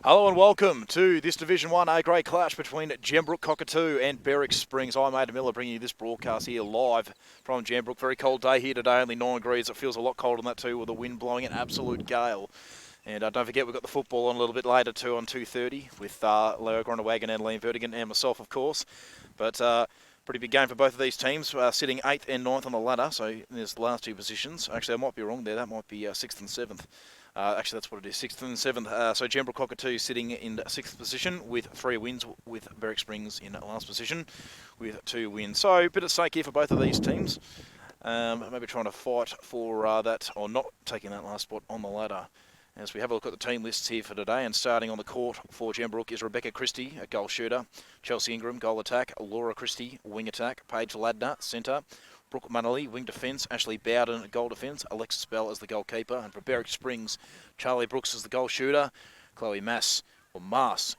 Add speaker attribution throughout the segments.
Speaker 1: Hello and welcome to this Division 1 A-grade clash between Gembrook, Cockatoo and Berwick Springs. I'm Aidan Miller bringing you this broadcast here live from Gembrook. Very cold day here today, only 9 degrees. It feels a lot colder than that too, with the wind blowing an absolute gale. And don't forget, we've got the football on a little bit later too on 2:30 with Leo Gronewagen and Liam Vertigan and myself, of course. But pretty big game for both of these teams, sitting 8th and 9th on the ladder. So there's the last two positions. Actually, I might be wrong there. That might be 6th and 7th. Actually, that's what it is, 6th and 7th. So Gembrook Cockatoo sitting in 6th position with 3 wins, with Berwick Springs in last position with 2 wins. So a bit at stake here for both of these teams. Maybe trying to fight for that, or not taking that last spot on the ladder. As we have a look at the team lists here for today, and starting on the court for Gembrook is Rebecca Christie, a goal shooter, Chelsea Ingram, goal attack, Laura Christie, wing attack, Paige Ladner, centre, Brooke Munnelly, wing defence, Ashley Bowden, goal defence, Alexis Bell as the goalkeeper, and for Berwick Springs, Charlie Brooks as the goal shooter, Chloe Mass,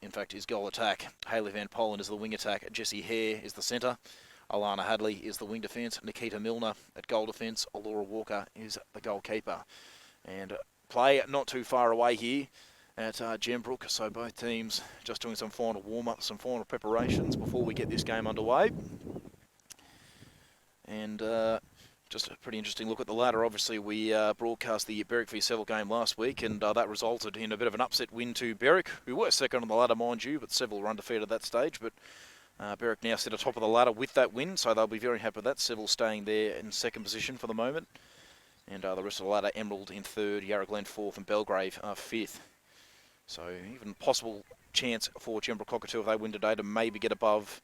Speaker 1: in fact, is goal attack, Hayley Van Polen is the wing attack, Jessie Hare is the centre, Alana Hadley is the wing defence, Nikita Milner at goal defence, Laura Walker is the goalkeeper. And play not too far away here at Gembrook, so both teams just doing some final warm-ups, some final preparations before we get this game underway. And just a pretty interesting look at the ladder. Obviously, we broadcast the Berwick v Seville game last week, and that resulted in a bit of an upset win to Berwick, who were second on the ladder, mind you, but Seville were undefeated at that stage. But Berwick now sit atop of the ladder with that win, so they'll be very happy with that. Seville staying there in second position for the moment. And the rest of the ladder, Emerald in third, Yarra Glen fourth, and Belgrave fifth. So even possible chance for Gembrook Cockatoo if they win today to maybe get above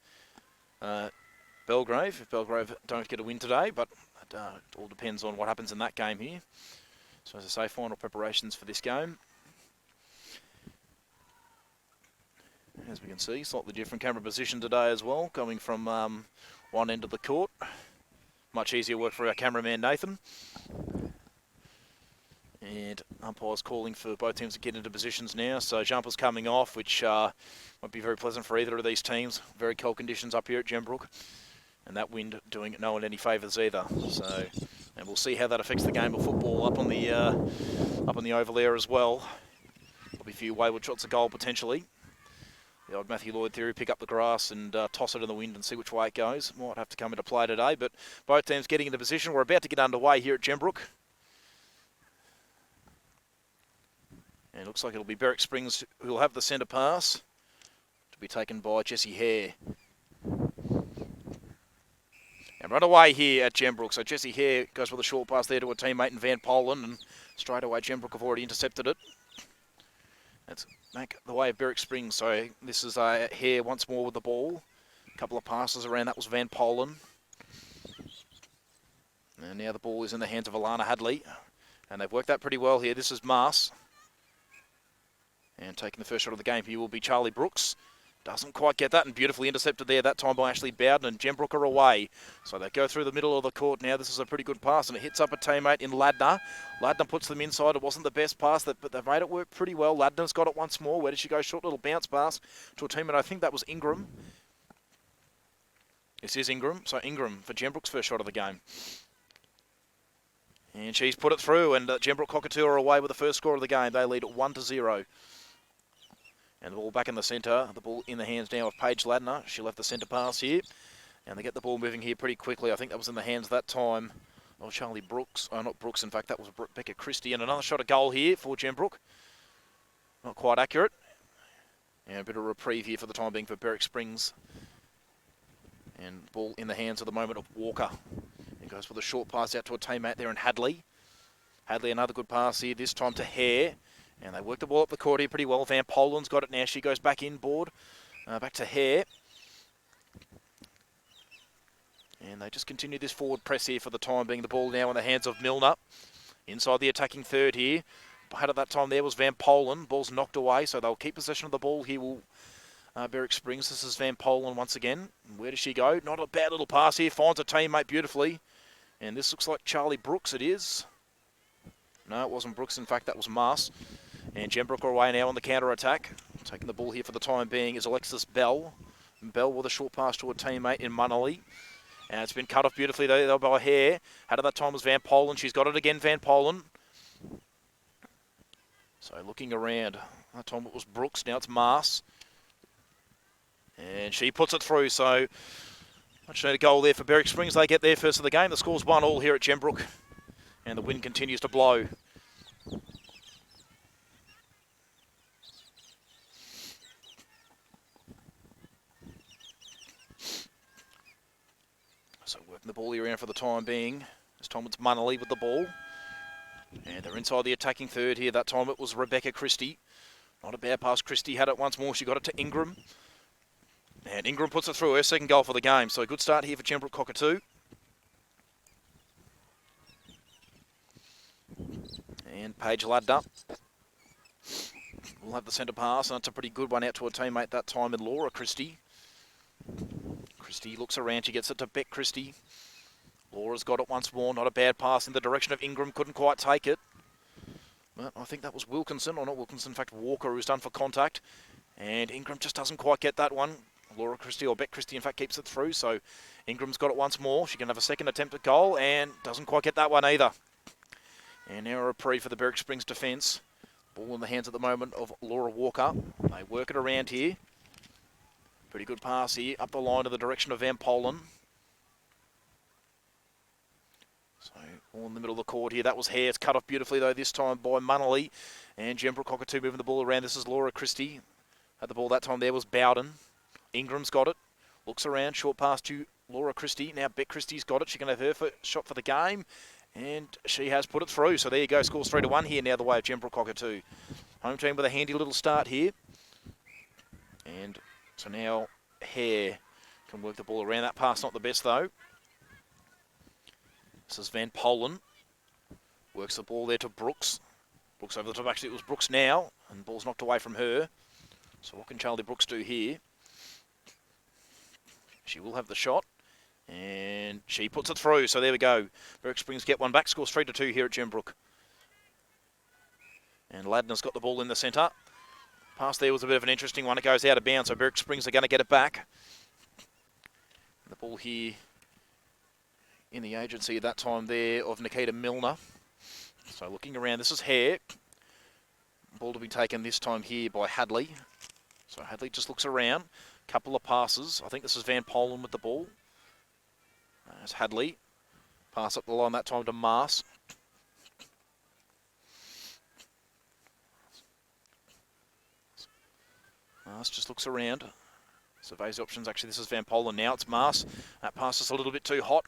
Speaker 1: Belgrave, if Belgrave don't get a win today, but it all depends on what happens in that game here. So as I say, final preparations for this game. As we can see, slightly different camera position today as well, coming from one end of the court. Much easier work for our cameraman Nathan. And umpires calling for both teams to get into positions now. So jumpers coming off, which won't be very pleasant for either of these teams. Very cold conditions up here at Gembrook. And that wind doing no one any favours either. So, and we'll see how that affects the game of football up on the oval there as well. There'll be a few wayward shots of goal potentially. The old Matthew Lloyd theory, pick up the grass and toss it in the wind and see which way it goes. Might have to come into play today, but both teams getting into position. We're about to get underway here at Gembrook. And it looks like it'll be Berwick Springs who'll have the centre pass to be taken by Jessie Hare. And right away here at Gembrook. So Jessie Hare goes with a short pass there to a teammate in Van Polen, and straight away Gembrook have already intercepted it. That's back the way of Berwick Springs. So this is Hare once more with the ball. A couple of passes around. That was Van Polen. And now the ball is in the hands of Alana Hadley. And they've worked that pretty well here. This is Mars. And taking the first shot of the game here will be Charlie Brooks. Doesn't quite get that, and beautifully intercepted there, that time by Ashley Bowden, and Gembrook are away. So they go through the middle of the court now. This is a pretty good pass, and it hits up a teammate in Ladner. Ladner puts them inside. It wasn't the best pass, but they've made it work pretty well. Ladner's got it once more. Where did she go? Short little bounce pass to a teammate. I think that was Ingram. This is Ingram. So Ingram for Gembrook's first shot of the game. And she's put it through, and Gembrook Cockatoo are away with the first score of the game. They lead 1-0. And the ball back in the centre. The ball in the hands now of Paige Ladner. She left the centre pass here. And they get the ball moving here pretty quickly. I think that was in the hands that time of Charlie Brooks. Oh, not Brooks, in fact. That was Rebecca Christie. And another shot of goal here for Gembrook. Not quite accurate. And a bit of reprieve here for the time being for Berwick Springs. And ball in the hands at the moment of Walker. It goes with a short pass out to a teammate there in Hadley. Hadley, another good pass here, this time to Hare. And they work the ball up the court here pretty well. Van Polen's got it now. She goes back inboard. Back to Hare. And they just continue this forward press here for the time being. The ball now in the hands of Milner. Inside the attacking third here. Ahead of that time there was Van Polen. Ball's knocked away, so they'll keep possession of the ball here. Will Berwick Springs. This is Van Polen once again. Where does she go? Not a bad little pass here. Finds a teammate beautifully. And this looks like Charlie Brooks, it is. No, it wasn't Brooks. In fact, that was Mars. And Gembrook are away now on the counter-attack. Taking the ball here for the time being is Alexis Bell. Bell with a short pass to a teammate in Munnelly. And it's been cut off beautifully though by Hare. Out of that time was Van Polen. She's got it again, Van Polen. So looking around, that time it was Brooks, now it's Mars. And she puts it through, so much need a goal there for Berwick Springs. They get there first of the game. The score's 1-1 here at Gembrook, and the wind continues to blow. So working the ball around for the time being. This time it's Munnelly with the ball. And they're inside the attacking third here. That time it was Rebecca Christie. Not a bad pass. Christie had it once more. She got it to Ingram. And Ingram puts it through, her second goal for the game. So a good start here for Gembrook Cockatoo. And Paige Ladner will have the centre pass, and that's a pretty good one out to her teammate that time in Laura Christie. Christie looks around, she gets it to Beck Christie. Laura's got it once more, not a bad pass in the direction of Ingram, couldn't quite take it. But I think that was Wilkinson, or not Wilkinson, in fact Walker, who's done for contact. And Ingram just doesn't quite get that one. Laura Christie, or Beck Christie, in fact, keeps it through. So Ingram's got it once more. She can have a second attempt at goal and doesn't quite get that one either. And now a reprieve for the Berwick Springs defence. Ball in the hands at the moment of Laura Walker. They work it around here. Pretty good pass here, up the line to the direction of Van Polen. So all in the middle of the court here. That was Hare. It's cut off beautifully, though, this time by Munnelly. And Gembrook Cockatoo moving the ball around. This is Laura Christie. Had the ball that time there was Bowden. Ingram's got it. Looks around. Short pass to Laura Christie. Now Beck Christie's got it. She can have her shot for the game. And she has put it through. So there you go. Scores 3-1 here now the way of Gembrook Cockatoo. Home team with a handy little start here. And so now Hare can work the ball around. That pass not the best though. This is Van Polen. Works the ball there to Brooks. Brooks over the top. Actually, it was Brooks now. And the ball's knocked away from her. So what can Charlie Brooks do here? She will have the shot. And she puts it through. So there we go. Berwick Springs get one back. Scores 3-2 here at Gembrook. And Ladner's got the ball in the centre. Pass there was a bit of an interesting one. It goes out of bounds. So Berwick Springs are going to get it back. The ball here in the agency at that time there of Nikita Milner. So looking around, this is Hare. Ball to be taken this time here by Hadley. So Hadley just looks around. Couple of passes. I think this is Van Polen with the ball. There's Hadley. Pass up the line that time to Mars. Mars just looks around. Surveys the options. Actually, this is Van Polen now. It's Mars. That pass is a little bit too hot.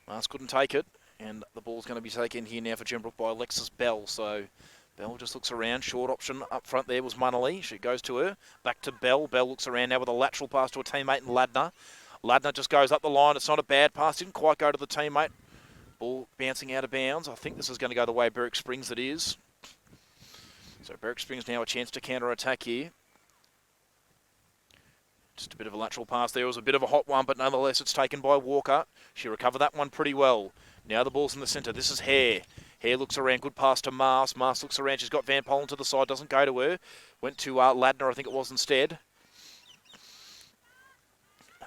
Speaker 1: Mars couldn't take it. And the ball's going to be taken here now for Gembrook by Alexis Bell. So Bell just looks around. Short option up front there was Munnelly. She goes to her. Back to Bell. Bell looks around now with a lateral pass to a teammate in Ladner. Ladner just goes up the line. It's not a bad pass. Didn't quite go to the teammate. Ball bouncing out of bounds. I think this is going to go the way of Berwick Springs it is. So Berwick Springs now a chance to counter-attack here. Just a bit of a lateral pass there. It was a bit of a hot one, but nonetheless it's taken by Walker. She recovered that one pretty well. Now the ball's in the centre. This is Hare. Hare looks around. Good pass to Mars. Mars looks around. She's got Van Polen to the side. Doesn't go to her. Went to Ladner, I think it was instead.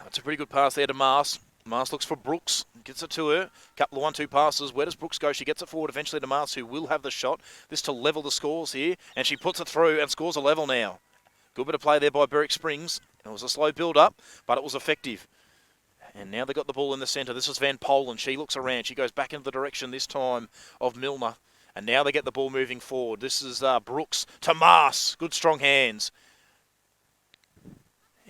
Speaker 1: That's a pretty good pass there to Mars. Mars looks for Brooks. Gets it to her. Couple of 1-2 passes. Where does Brooks go? She gets it forward eventually to Mars, who will have the shot. This to level the scores here. And she puts it through and scores a level now. Good bit of play there by Berwick Springs. It was a slow build-up, but it was effective. And now they got the ball in the centre. This is Van Polen. She looks around. She goes back into the direction this time of Milner. And now they get the ball moving forward. This is Brooks to Mars. Good strong hands.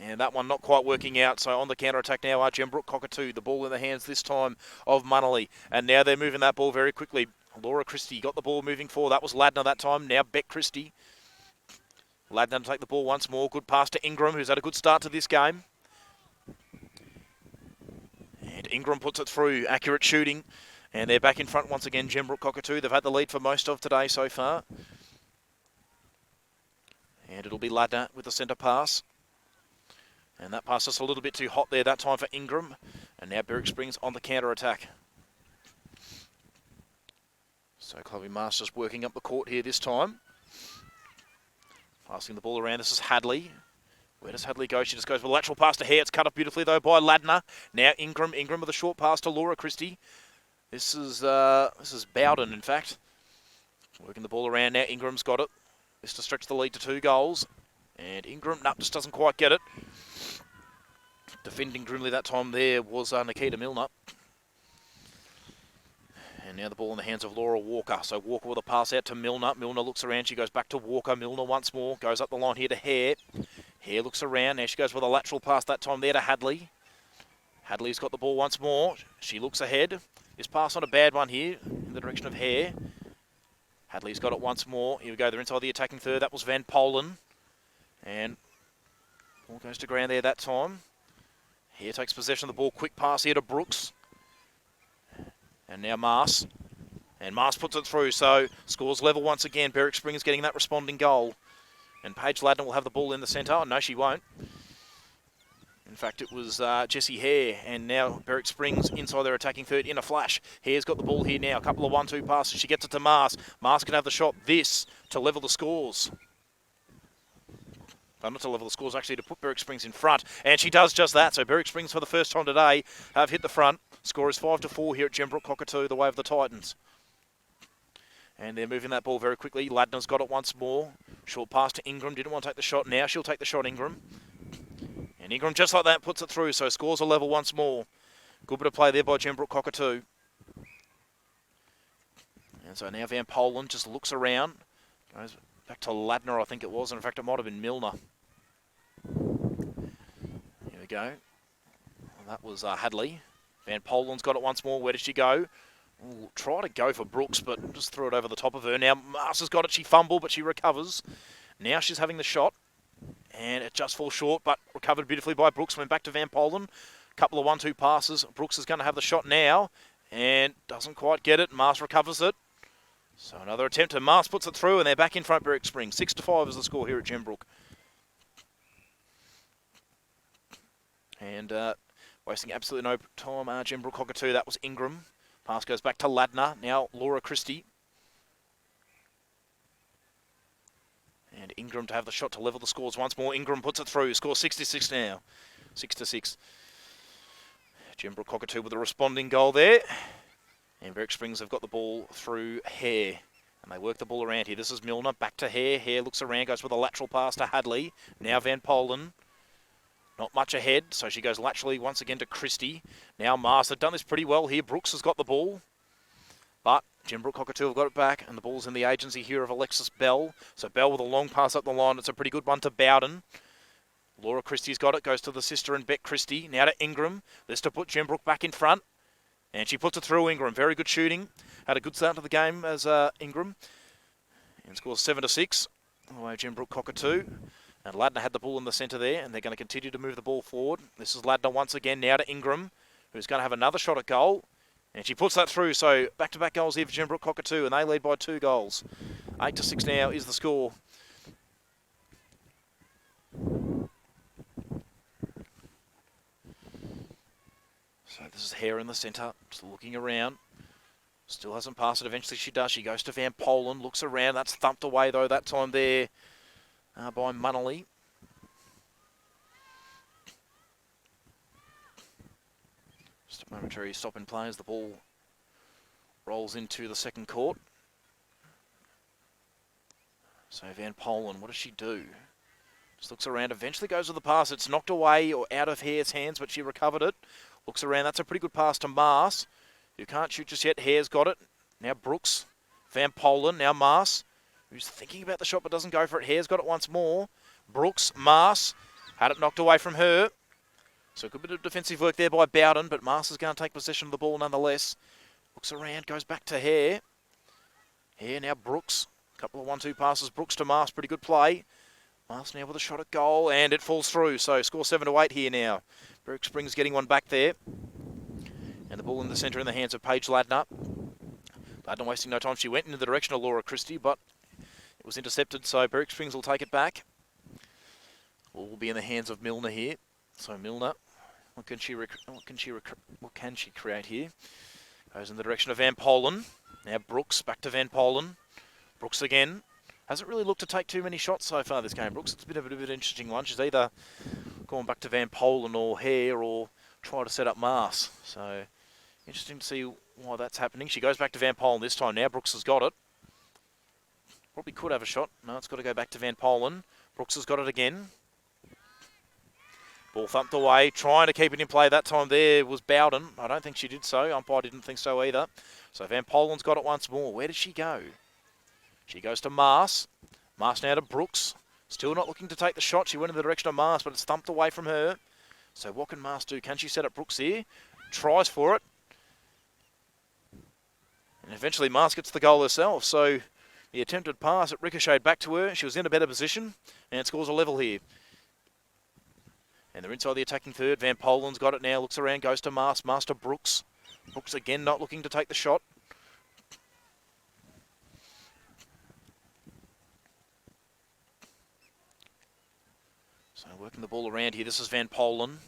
Speaker 1: And that one not quite working out. So on the counter-attack now are Gembrook Cockatoo. The ball in the hands this time of Munnelly. And now they're moving that ball very quickly. Laura Christie got the ball moving forward. That was Ladner that time. Now Beck Christie. Ladner to take the ball once more. Good pass to Ingram, who's had a good start to this game. And Ingram puts it through. Accurate shooting. And they're back in front once again, Gembrook Cockatoo. They've had the lead for most of today so far. And it'll be Ladner with the centre pass. And that pass is a little bit too hot there that time for Ingram. And now Berwick Springs on the counter-attack. So Chloe Masters working up the court here this time. Passing the ball around. This is Hadley. Where does Hadley go? She just goes with a lateral pass to Hare. It's cut off beautifully, though, by Ladner. Now Ingram. Ingram with a short pass to Laura Christie. This is Bowden, in fact. Working the ball around now. Ingram's got it. This to stretch the lead to 2 goals. And Ingram, just doesn't quite get it. Defending grimly that time there was Nikita Milner. And now the ball in the hands of Laura Walker. So Walker with a pass out to Milner. Milner looks around. She goes back to Walker. Milner once more. Goes up the line here to Hare. Hare looks around. Now she goes with a lateral pass that time there to Hadley. Hadley's got the ball once more. She looks ahead. This pass on a bad one here in the direction of Hare. Hadley's got it once more. Here we go. They're inside the attacking third. That was Van Polen. And ball goes to ground there that time. Hare takes possession of the ball. Quick pass here to Brooks. And now Mars. And Mars puts it through. So scores level once again. Berwick Springs getting that responding goal. And Paige Ladner will have the ball in the centre. Oh, no, she won't. In fact, it was Jessie Hare, and now Berwick Springs inside their attacking third in a flash. Hare's got the ball here now. A couple of 1-2 passes. She gets it to Mars. Mars can have the shot. This to level the scores. Well, not to level the scores, actually, to put Berwick Springs in front. And she does just that. So Berwick Springs, for the first time today, have hit the front. Score is 5-4 here at Gembrook Cockatoo, the way of the Titans. And they're moving that ball very quickly. Ladner's got it once more. Short pass to Ingram. Didn't want to take the shot. Now she'll take the shot, Ingram. And Ingram, just like that, puts it through. So scores a level once more. Good bit of play there by Gembrook Cockatoo. And so now Van Polen just looks around. Goes back to Ladner, I think it was. And in fact, it might have been Milner. Here we go. Well, that was Hadley. Van Polen's got it once more. Where did she go? Ooh, try to go for Brooks, but just threw it over the top of her. Now Mars has got it. She fumbled, but she recovers. Now she's having the shot. And it just falls short, but recovered beautifully by Brooks. Went back to Van Polen. Couple of 1-2 passes. Brooks is going to have the shot now. And doesn't quite get it. Mars recovers it. So another attempt, and Mars puts it through, and they're back in front, Berwick Springs. 6-5 is the score here at Gembrook. And wasting absolutely no time, Gembrook Cockatoo. That was Ingram. Pass goes back to Ladner. Now Laura Christie. And Ingram to have the shot to level the scores once more. Ingram puts it through. Score 6-6 now. 6-6. Gembrook Cockatoo with a responding goal there. And Berwick Springs have got the ball through Hare. And they work the ball around here. This is Milner. Back to Hare. Hare looks around. Goes with a lateral pass to Hadley. Now Van Polen. Not much ahead. So she goes laterally once again to Christie. Now Mars. They've done this pretty well here. Brooks has got the ball. But Gembrook Cockatoo have got it back, and the ball's in the agency here of Alexis Bell. So Bell with a long pass up the line. It's a pretty good one to Bowden. Laura Christie's got it. Goes to the sister and Beck Christie. Now to Ingram. This to put Gembrook back in front. And she puts it through Ingram. Very good shooting. Had a good start to the game as Ingram. And scores 7-6. Away Gembrook Cockatoo. And Ladner had the ball in the centre there, and they're going to continue to move the ball forward. This is Ladner once again. Now to Ingram, who's going to have another shot at goal. And she puts that through, so back-to-back goals here for Gembrook Cockatoo, and they lead by 2 goals. 8-6 now is the score. So this is Hare in the centre, just looking around. Still hasn't passed it. Eventually she does. She goes to Van Polen, looks around. That's thumped away, though, that time there by Munnelly. Just a momentary stop in play as the ball rolls into the second court. So Van Polen, what does she do? Just looks around, eventually goes with the pass. It's knocked away or out of Hare's hands, but she recovered it. Looks around, that's a pretty good pass to Mars, who can't shoot just yet. Hare's got it. Now Brooks, Van Polen, now Mars, who's thinking about the shot but doesn't go for it. Hare's got it once more. Brooks, Mars, had it knocked away from her. So a good bit of defensive work there by Bowden, but Mars is going to take possession of the ball nonetheless. Looks around, goes back to Hare. Hare now Brooks. A couple of 1-2 passes. Brooks to Mars, pretty good play. Mars now with a shot at goal, and it falls through. So score 7-8 here now. Berwick Springs getting one back there. And the ball in the centre in the hands of Paige Ladner. Ladner wasting no time. She went into the direction of Laura Christie, but it was intercepted, so Berwick Springs will take it back. Ball will be in the hands of Milner here. So Milner, what can she create here? Goes in the direction of Van Polen. Now Brooks, back to Van Polen. Brooks again. Hasn't really looked to take too many shots so far this game, Brooks. It's been a bit of an interesting one. She's either gone back to Van Polen or Hare or try to set up Mars. So interesting to see why that's happening. She goes back to Van Polen this time now. Brooks has got it. Probably could have a shot. No, it's got to go back to Van Polen. Brooks has got it again. Ball thumped away, trying to keep it in play. That time there was Bowden. I don't think she did so. Umpire didn't think so either. So Van Polen's got it once more. Where does she go? She goes to Mars. Mars now to Brooks. Still not looking to take the shot. She went in the direction of Mars, but it's thumped away from her. So what can Mars do? Can she set up Brooks here? Tries for it. And eventually Mars gets the goal herself. So the attempted pass, it ricocheted back to her. She was in a better position and scores a level here. And they're inside the attacking third. Van Polen's got it now. Looks around, goes to Mars. Mars to Brooks. Brooks again not looking to take the shot. So working the ball around here. This is Van Polen.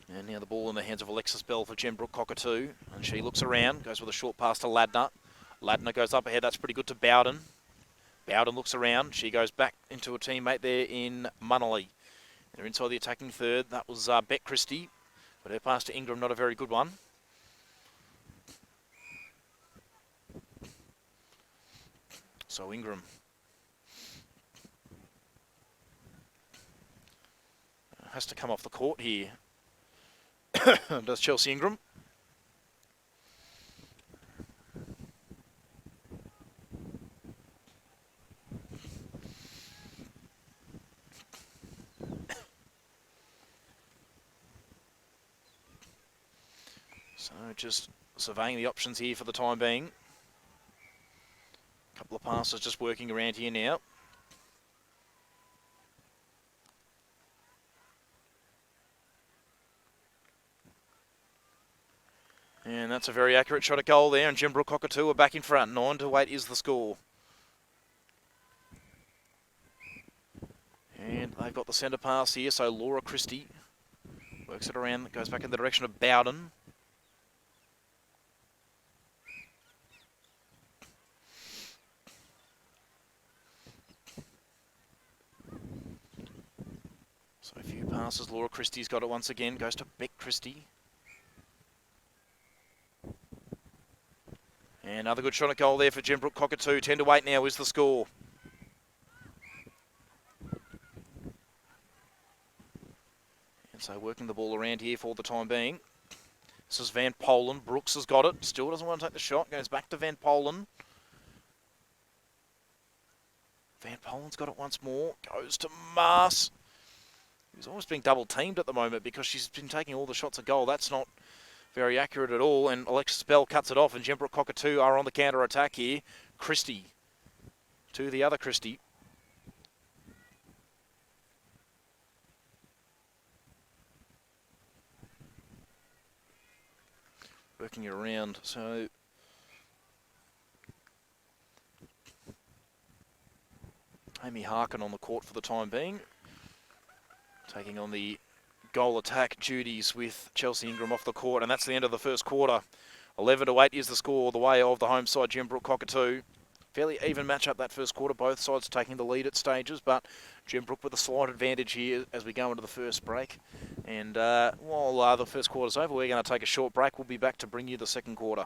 Speaker 1: And now the ball in the hands of Alexis Bell for Gembrook Cockatoo. And she looks around, goes with a short pass to Ladner. Ladner goes up ahead. That's pretty good to Bowden. Bowden looks around. She goes back into a teammate there in Munnelly. They're inside the attacking third. That was Beck Christie. But her pass to Ingram, not a very good one. So Ingram has to come off the court here. Does Chelsea Ingram. So just surveying the options here for the time being. A couple of passes just working around here now. And that's a very accurate shot at goal there, and Gembrook Cockatoo are back in front. 9-8 is the score. And they've got the centre pass here, so Laura Christie works it around, goes back in the direction of Bowden. So a few passes. Laura Christie's got it once again, goes to Beck Christie. And another good shot at goal there for Gembrook Cockatoo. 10-8 now is the score. And so working the ball around here for the time being. This is Van Polen. Brooks has got it. Still doesn't want to take the shot. Goes back to Van Polen. Van Polen's got it once more. Goes to Mars. He's almost being double teamed at the moment because she's been taking all the shots at goal. That's not very accurate at all, and Alexis Bell cuts it off, and Gembrook Cockatoo are on the counter-attack here. Christie to the other Christie. Working it around, so Amy Harkin on the court for the time being, taking on the goal attack duties with Chelsea Ingram off the court, and that's the end of the first quarter. 11-8 is the score, the way of the home side, Gembrook Cockatoo. Fairly even match-up that first quarter, both sides taking the lead at stages, but Gembrook with a slight advantage here as we go into the first break. And while the first quarter's over, we're going to take a short break. We'll be back to bring you the second quarter.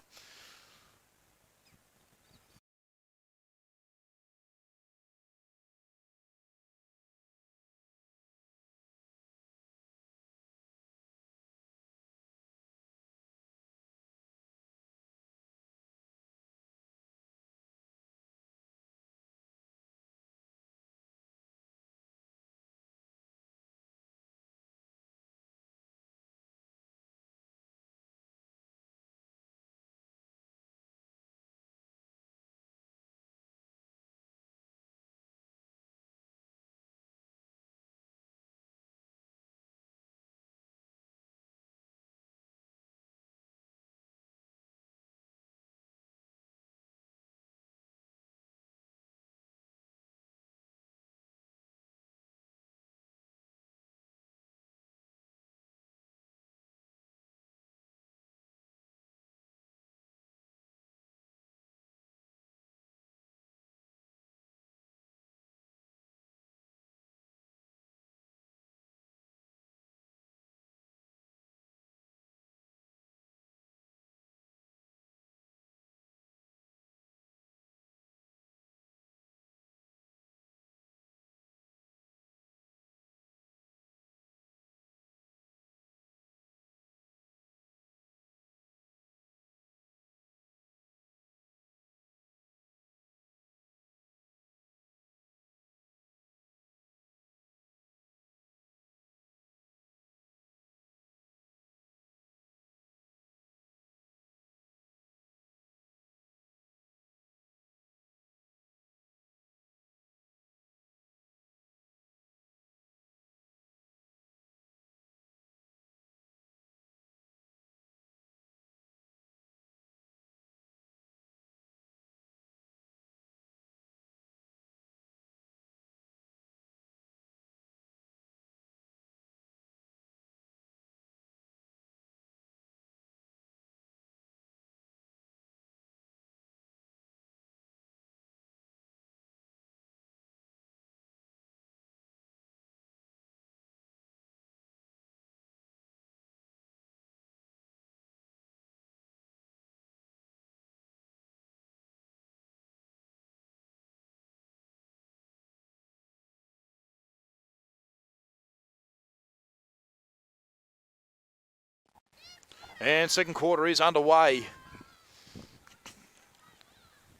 Speaker 1: And second quarter is underway.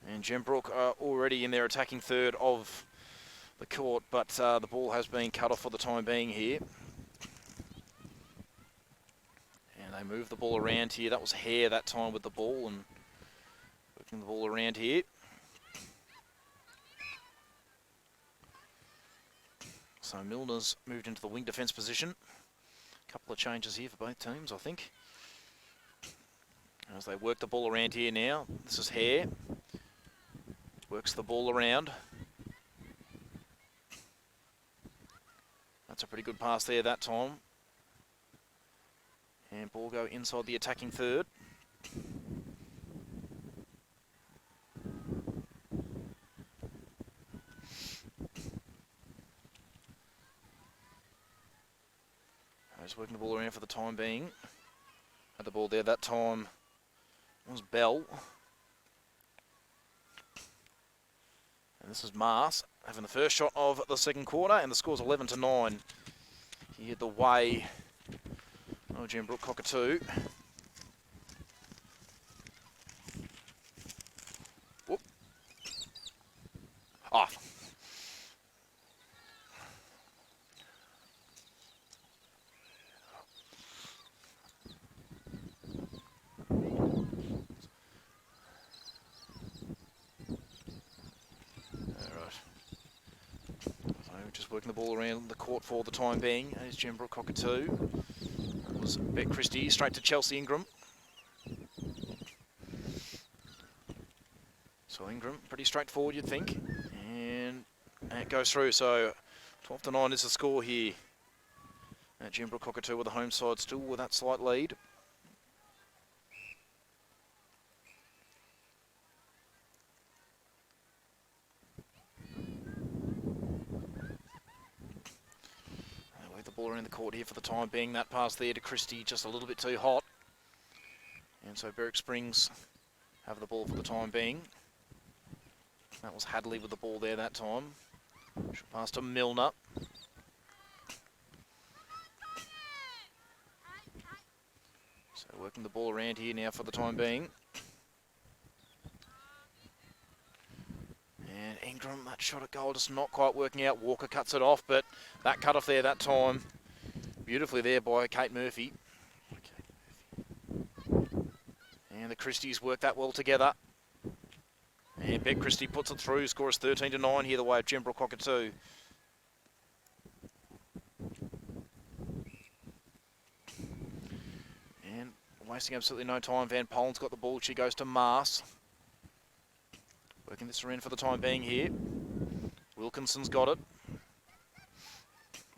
Speaker 1: And Gembrook are already in their attacking third of the court, but the ball has been cut off for the time being here. And they move the ball around here. That was Hare that time with the ball and working the ball around here. So Milner's moved into the wing defence position. A couple of changes here for both teams, I think. As they work the ball around here now. This is Hare. Works the ball around. That's a pretty good pass there that time. And ball go inside the attacking third. Just working the ball around for the time being. Had the ball there that time was Bell. And this is Mars having the first shot of the second quarter, and the score's 11-9. Here the way of Gembrook Cockatoo. Whoop. Oh. Just working the ball around the court for the time being is Gembrook Cockatoo. That was Beck Christie straight to Chelsea Ingram. So Ingram, pretty straightforward you'd think. And it goes through, so 12-9 is the score here. Gembrook Cockatoo with the home side still with that slight lead. Ball around the court here for the time being. That pass there to Christie just a little bit too hot. And so Berwick Springs have the ball for the time being. That was Hadley with the ball there that time. Should pass to Milner. So working the ball around here now for the time being. And Ingram, that shot at goal just not quite working out. Walker cuts it off, but that cut off there that time. Beautifully there by Kate Murphy. And the Christies work that well together. And Beck Christie puts it through, scores 13-9 here the way of Gembrook Cockatoo. And wasting absolutely no time, Van Polen's got the ball, she goes to Mars. Working this around for the time being here. Wilkinson's got it.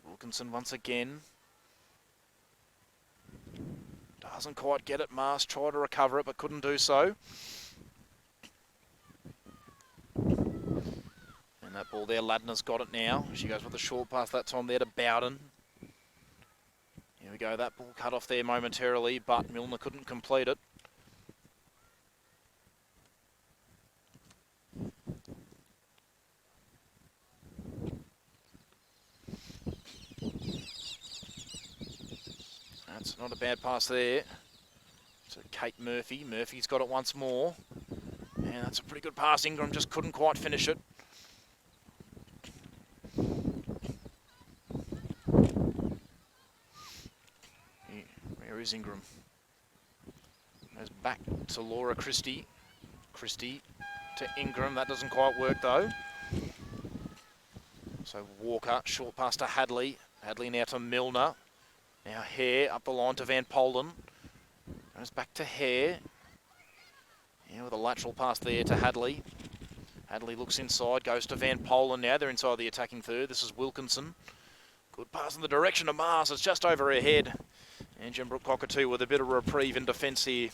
Speaker 1: Wilkinson once again. Doesn't quite get it. Mars tried to recover it but couldn't do so. And that ball there, Ladner's got it now. She goes with a short pass that time there to Bowden. Here we go, that ball cut off there momentarily, but Milner couldn't complete it. That's not a bad pass there. So Kate Murphy. Murphy's got it once more. And that's a pretty good pass. Ingram just couldn't quite finish it. Where is Ingram? Goes back to Laura Christie. Christie to Ingram. That doesn't quite work though. So Walker, short pass to Hadley. Hadley now to Milner. Now Hare up the line to Van Polen. Goes back to Hare. Yeah, with a lateral pass there to Hadley. Hadley looks inside, goes to Van Polen now. They're inside the attacking third. This is Wilkinson. Good pass in the direction of Mars. It's just over her head. And Gembrook Cockatoo with a bit of reprieve in defence here.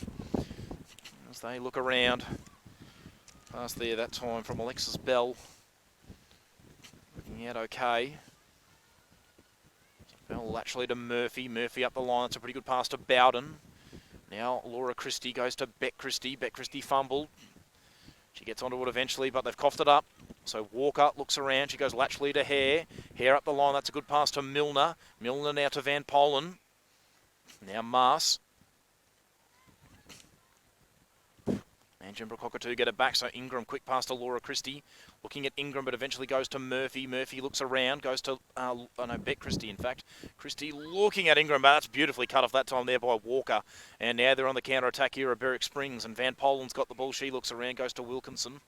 Speaker 1: As they look around. Pass there that time from Alexis Bell. Looking out okay. Bell laterally to Murphy. Murphy up the line. It's a pretty good pass to Bowden. Now Laura Christie goes to Beck Christie. Beck Christie fumbled. She gets onto it eventually, but they've coughed it up. So Walker looks around. She goes laterally to Hare. Hare up the line. That's a good pass to Milner. Milner now to Van Polen. Now Mars. And Gembrook Cockatoo get it back, so Ingram quick pass to Laura Christie. Looking at Ingram, but eventually goes to Murphy. Murphy looks around, goes to, Bet Christie, in fact. Christie looking at Ingram, but that's beautifully cut off that time there by Walker. And now they're on the counter-attack here at Berwick Springs, and Van Polen's got the ball. She looks around, goes to Wilkinson.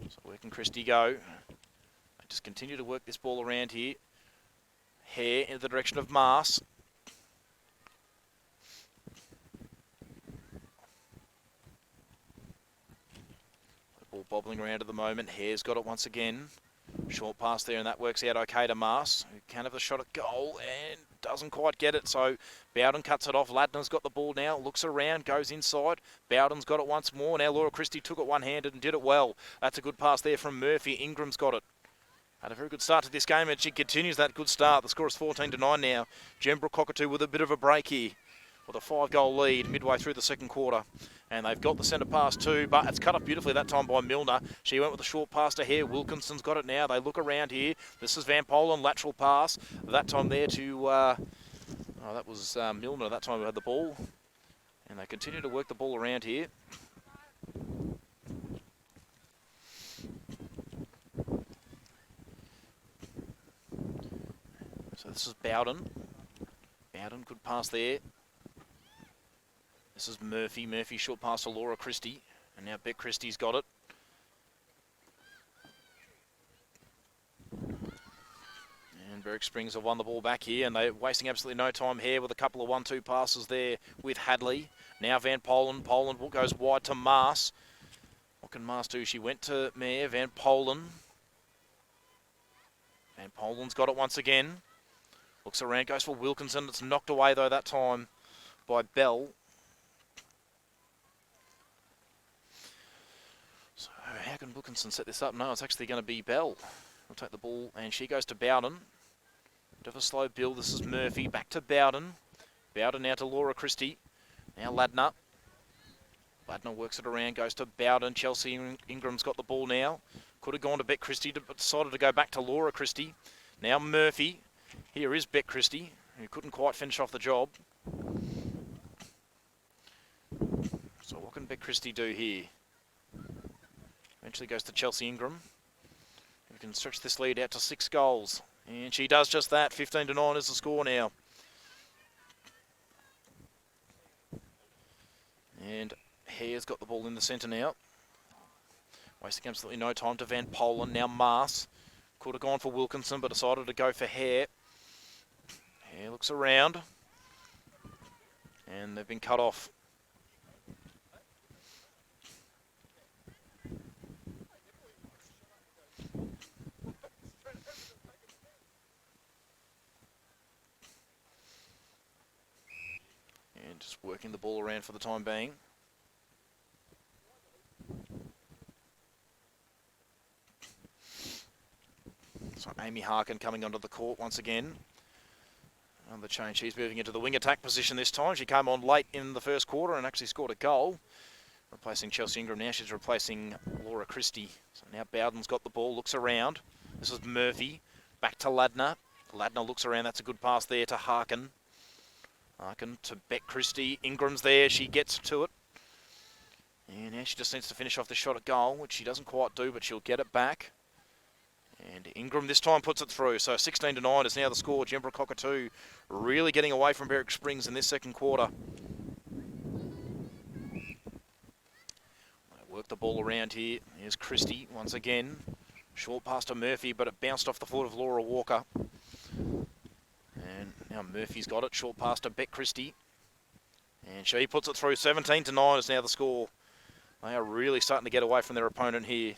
Speaker 1: So where can Christie go? They just continue to work this ball around here. Hare in the direction of Mars. Ball bobbling around at the moment. Hare's got it once again. Short pass there, and that works out okay to Mars, who can have a shot at goal and doesn't quite get it. So Bowden cuts it off. Ladner's got the ball now. Looks around, goes inside. Bowden's got it once more. Now Laura Christie took it one-handed and did it well. That's a good pass there from Murphy. Ingram's got it. Had a very good start to this game, and she continues that good start. The score is 14-9 now. Gembrook Cockatoo with a bit of a break here, with a 5-goal lead midway through the second quarter. And they've got the centre pass too, but it's cut off beautifully that time by Milner. She went with a short pass to Hare. Wilkinson's got it now. They look around here. This is Van Polen, lateral pass. That time there to, that was Milner that time who had the ball. And they continue to work the ball around here. So this is Bowden. Bowden, good pass there. This is Murphy. Murphy short pass to Laura Christie. And now Bet Christie's got it. And Berwick Springs have won the ball back here, and they're wasting absolutely no time here with a couple of 1-2 passes there with Hadley. Now Van Polen. Polen goes wide to Mars. What can Mars do? She went to Mayer. Van Polen. Van Polen's got it once again. Looks around, goes for Wilkinson. It's knocked away though that time by Bell. So how can Wilkinson set this up? No, it's actually going to be Bell. We'll take the ball, and she goes to Bowden. Bit of a slow build. This is Murphy. Back to Bowden. Bowden now to Laura Christie. Now Ladner. Ladner works it around, goes to Bowden. Chelsea Ingram's got the ball now. Could have gone to Bet Christie, but decided to go back to Laura Christie. Now Murphy. Here is Bet Christie, who couldn't quite finish off the job. So what can Bet Christie do here? Eventually goes to Chelsea Ingram, who can stretch this lead out to 6 goals. And she does just that. 15-9 is the score now. And Hare's got the ball in the centre now. Wasting absolutely no time to Van Polen. Now Mars. Could have gone for Wilkinson, but decided to go for Hare. Hare looks around. And they've been cut off. And just working the ball around for the time being. So Amy Harkin coming onto the court once again. On the change, she's moving into the wing attack position this time. She came on late in the first quarter and actually scored a goal. Replacing Chelsea Ingram now. She's replacing Laura Christie. So now Bowden's got the ball, looks around. This is Murphy. Back to Ladner. Ladner looks around. That's a good pass there to Harkin. Harkin to Bet Christie. Ingram's there. She gets to it. And now she just needs to finish off the shot at goal, which she doesn't quite do, but she'll get it back. And Ingram this time puts it through. So 16-9 is now the score. Gembrook Cockatoo really getting away from Berwick Springs in this second quarter. Work the ball around here. Here's Christie once again. Short pass to Murphy, but it bounced off the foot of Laura Walker. And now Murphy's got it. Short pass to Bet Christie. And she puts it through. 17-9 is now the score. They are really starting to get away from their opponent here.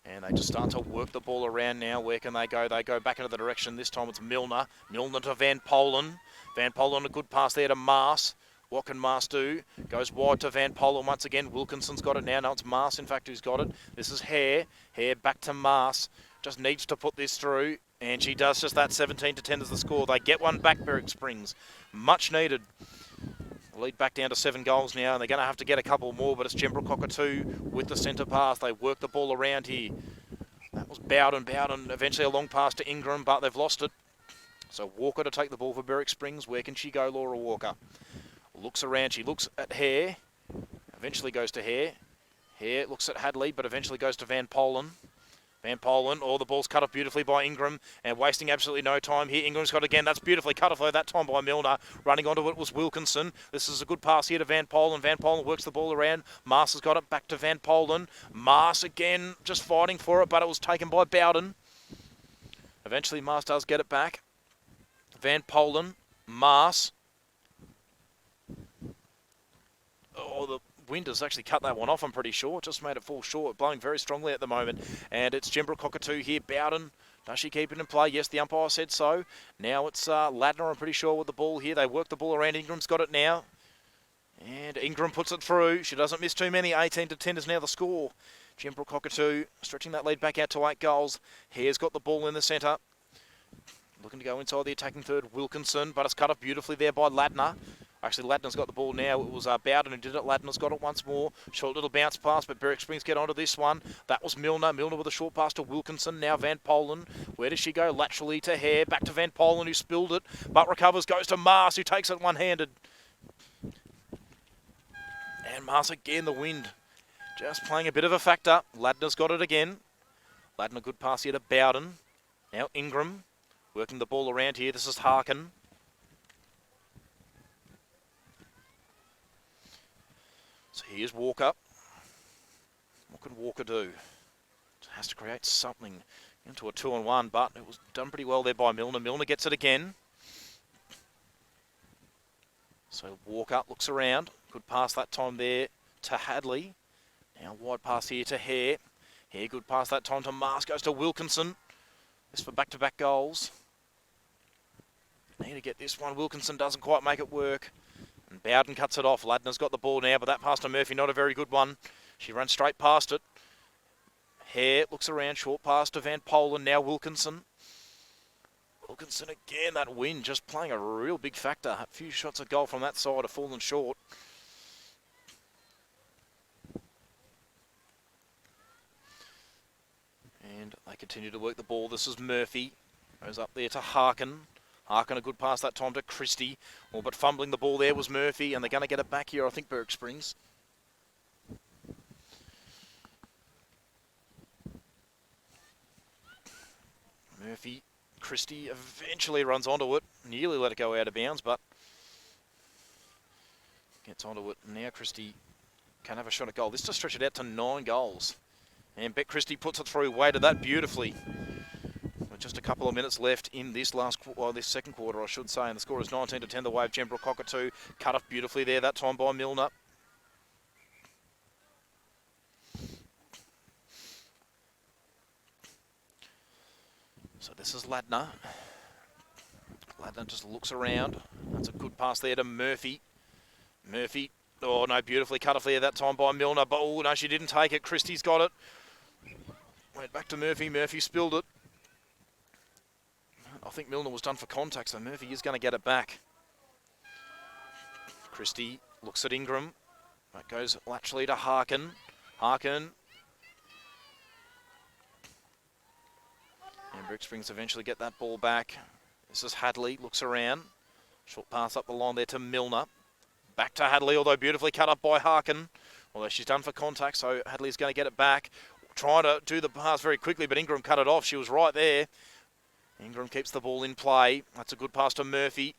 Speaker 1: And they just start to work the ball around now. Where can they go? They go back into the direction. This time it's Milner. Milner to Van Polen. Van Polen, a good pass there to Mars. What can Mars do? Goes wide to Van Polen once again. Wilkinson's got it now. No, it's Mars, in fact, who's got it. This is Hare. Hare back to Mars. Just needs to put this through. And she does just that. 17-10 is the score. They get one back, Berwick Springs. Much needed. Lead back down to 7 goals now, and they're going to have to get a couple more, but it's Gembrook Cockatoo with the centre pass. They work the ball around here. That was Bowden. Bowden, eventually a long pass to Ingram, but they've lost it. So Walker to take the ball for Berwick Springs. Where can she go, Laura Walker? Looks around. She looks at Hare. Eventually goes to Hare. Hare looks at Hadley, but eventually goes to Van Polen. Van Polen, the ball's cut off beautifully by Ingram and wasting absolutely no time here. Ingram's got it again. That's beautifully cut off though, that time by Milner. Running onto it was Wilkinson. This is a good pass here to Van Polen. Van Polen works the ball around. Mars has got it back to Van Polen. Mars again just fighting for it, but it was taken by Bowden. Eventually Mars does get it back. Van Polen, Mars. The wind has actually cut that one off, I'm pretty sure. Just made it fall short, blowing very strongly at the moment. And it's Gembrook Cockatoo here. Bowden, does she keep it in play? Yes, the umpire said so. Now it's Ladner, I'm pretty sure, with the ball here. They work the ball around. Ingram's got it now. And Ingram puts it through. She doesn't miss too many. 18-10 is now the score. Gembrook Cockatoo stretching that lead back out to 8 goals. Hare's got the ball in the centre. Looking to go inside the attacking third, Wilkinson, but it's cut off beautifully there by Ladner. Actually, Ladner's got the ball now. It was Bowden who did it. Ladner's got it once more. Short little bounce pass, but Berwick Springs get onto this one. That was Milner. Milner with a short pass to Wilkinson. Now Van Polen. Where does she go? Laterally to Hare. Back to Van Polen, who spilled it, but recovers. Goes to Mars, who takes it one-handed. And Mars again, the wind. Just playing a bit of a factor. Ladner's got it again. Ladner, good pass here to Bowden. Now Ingram. Working the ball around here. This is Harkin. So here's Walker. What can Walker do? Has to create something into a 2-on-1, but it was done pretty well there by Milner. Milner gets it again. So Walker looks around. Good pass that time there to Hadley. Now wide pass here to Hare. Hare, good pass that time to Mars. Goes to Wilkinson. This for back-to-back goals. Need to get this one. Wilkinson doesn't quite make it work. And Bowden cuts it off. Ladner's got the ball now, but that pass to Murphy, not a very good one. She runs straight past it. Hare looks around, short pass to Van Polen. Now Wilkinson. Wilkinson again, that win just playing a real big factor. A few shots of goal from that side have fallen short. And they continue to work the ball. This is Murphy. Goes up there to Harkin. Harkin, a good pass that time to Christie. But fumbling the ball there was Murphy, and they're going to get it back here, I think, Berwick Springs. Murphy, Christie eventually runs onto it. Nearly let it go out of bounds, but gets onto it. Now Christie can have a shot at goal. This just stretched it out to 9 goals. And Bet Christie puts it through, weighted that beautifully. Just a couple of minutes left in this this second quarter, I should say, and the score is 19-10. The way of Gembrook Cockatoo, cut off beautifully there that time by Milner. So this is Ladner. Ladner just looks around. That's a good pass there to Murphy. Murphy, oh no, beautifully cut off there that time by Milner. But oh no, she didn't take it. Christie's got it. Went back to Murphy. Murphy spilled it. I think Milner was done for contact, so Murphy is going to get it back. Christie looks at Ingram. That goes laterally to Harkin. Harkin. And Berwick Springs eventually get that ball back. This is Hadley, looks around. Short pass up the line there to Milner. Back to Hadley, although beautifully cut up by Harkin. Although she's done for contact, so Hadley's going to get it back. Trying to do the pass very quickly, but Ingram cut it off. She was right there. Ingram keeps the ball in play. That's a good pass to Murphy.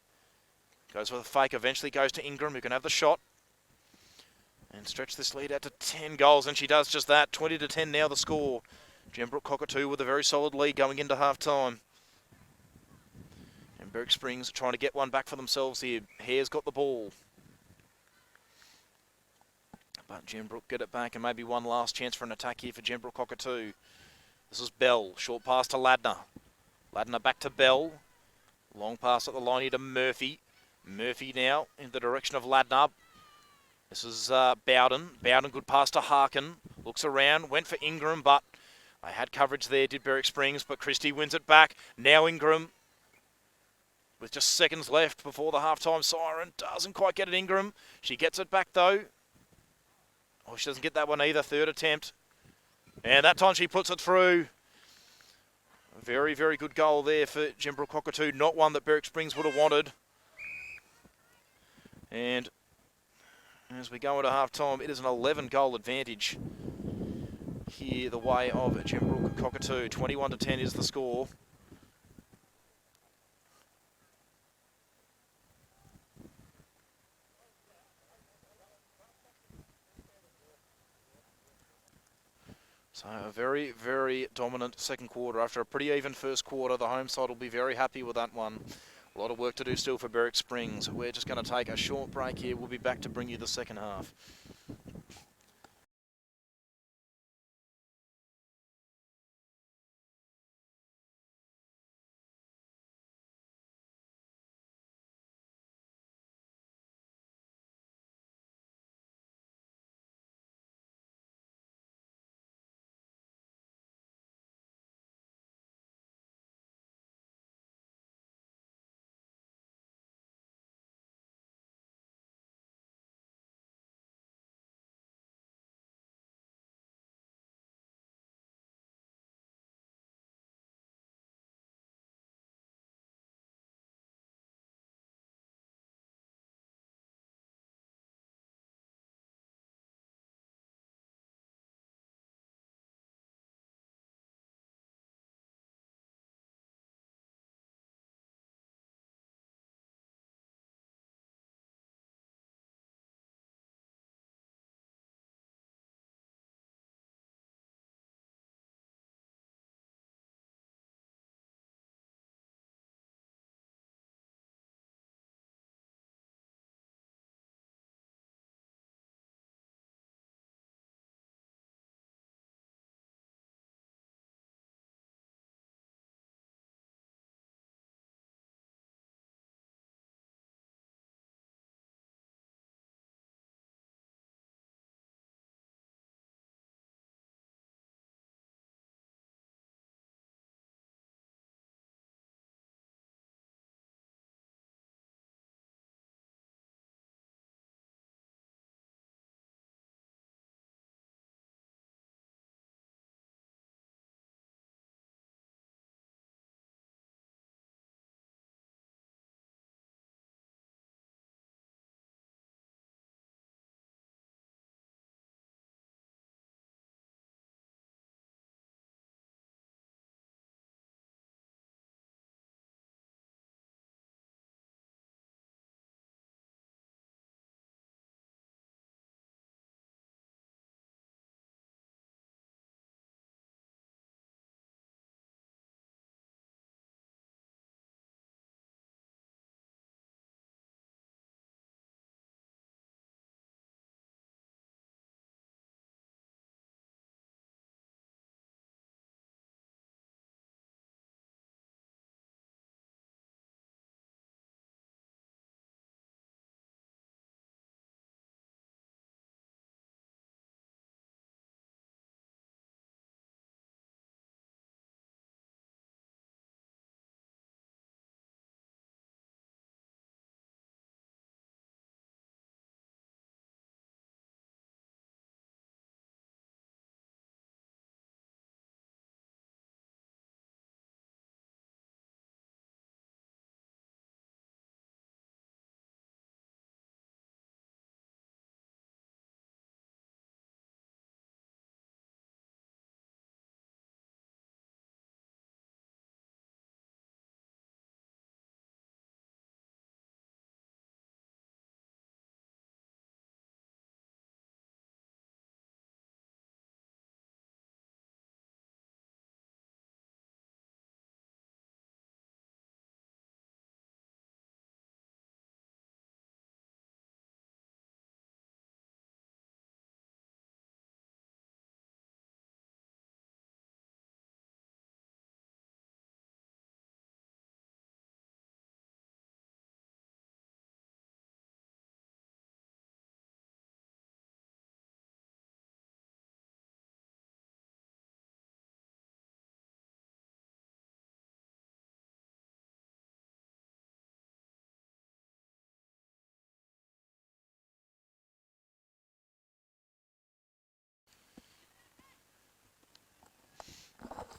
Speaker 1: Goes with a fake, eventually goes to Ingram, who can have the shot. And stretch this lead out to 10 goals, and she does just that. 20-10 now the score. Gembrook Cockatoo with a very solid lead going into half-time. And Berwick Springs trying to get one back for themselves here. Hare's got the ball. But Gembrook get it back, and maybe one last chance for an attack here for Gembrook Cockatoo. This is Bell, short pass to Ladner. Ladner back to Bell. Long pass at the line here to Murphy. Murphy now in the direction of Ladner. This is Bowden. Bowden, good pass to Harkin. Looks around, went for Ingram, but they had coverage there, did Berwick Springs, but Christie wins it back. Now Ingram, with just seconds left before the half-time siren, doesn't quite get it, Ingram. She gets it back, though. Oh, she doesn't get that one either, third attempt. And that time she puts it through. Very, very good goal there for Gembrook Cockatoo. Not one that Berwick Springs would have wanted. And as we go into half-time, it is an 11-goal advantage here the way of Gembrook Cockatoo. 21-10 is the score. So a very, very dominant second quarter. After a pretty even first quarter, the home side will be very happy with that one. A lot of work to do still for Berwick Springs. We're just going to take a short break here. We'll be back to bring you the second half.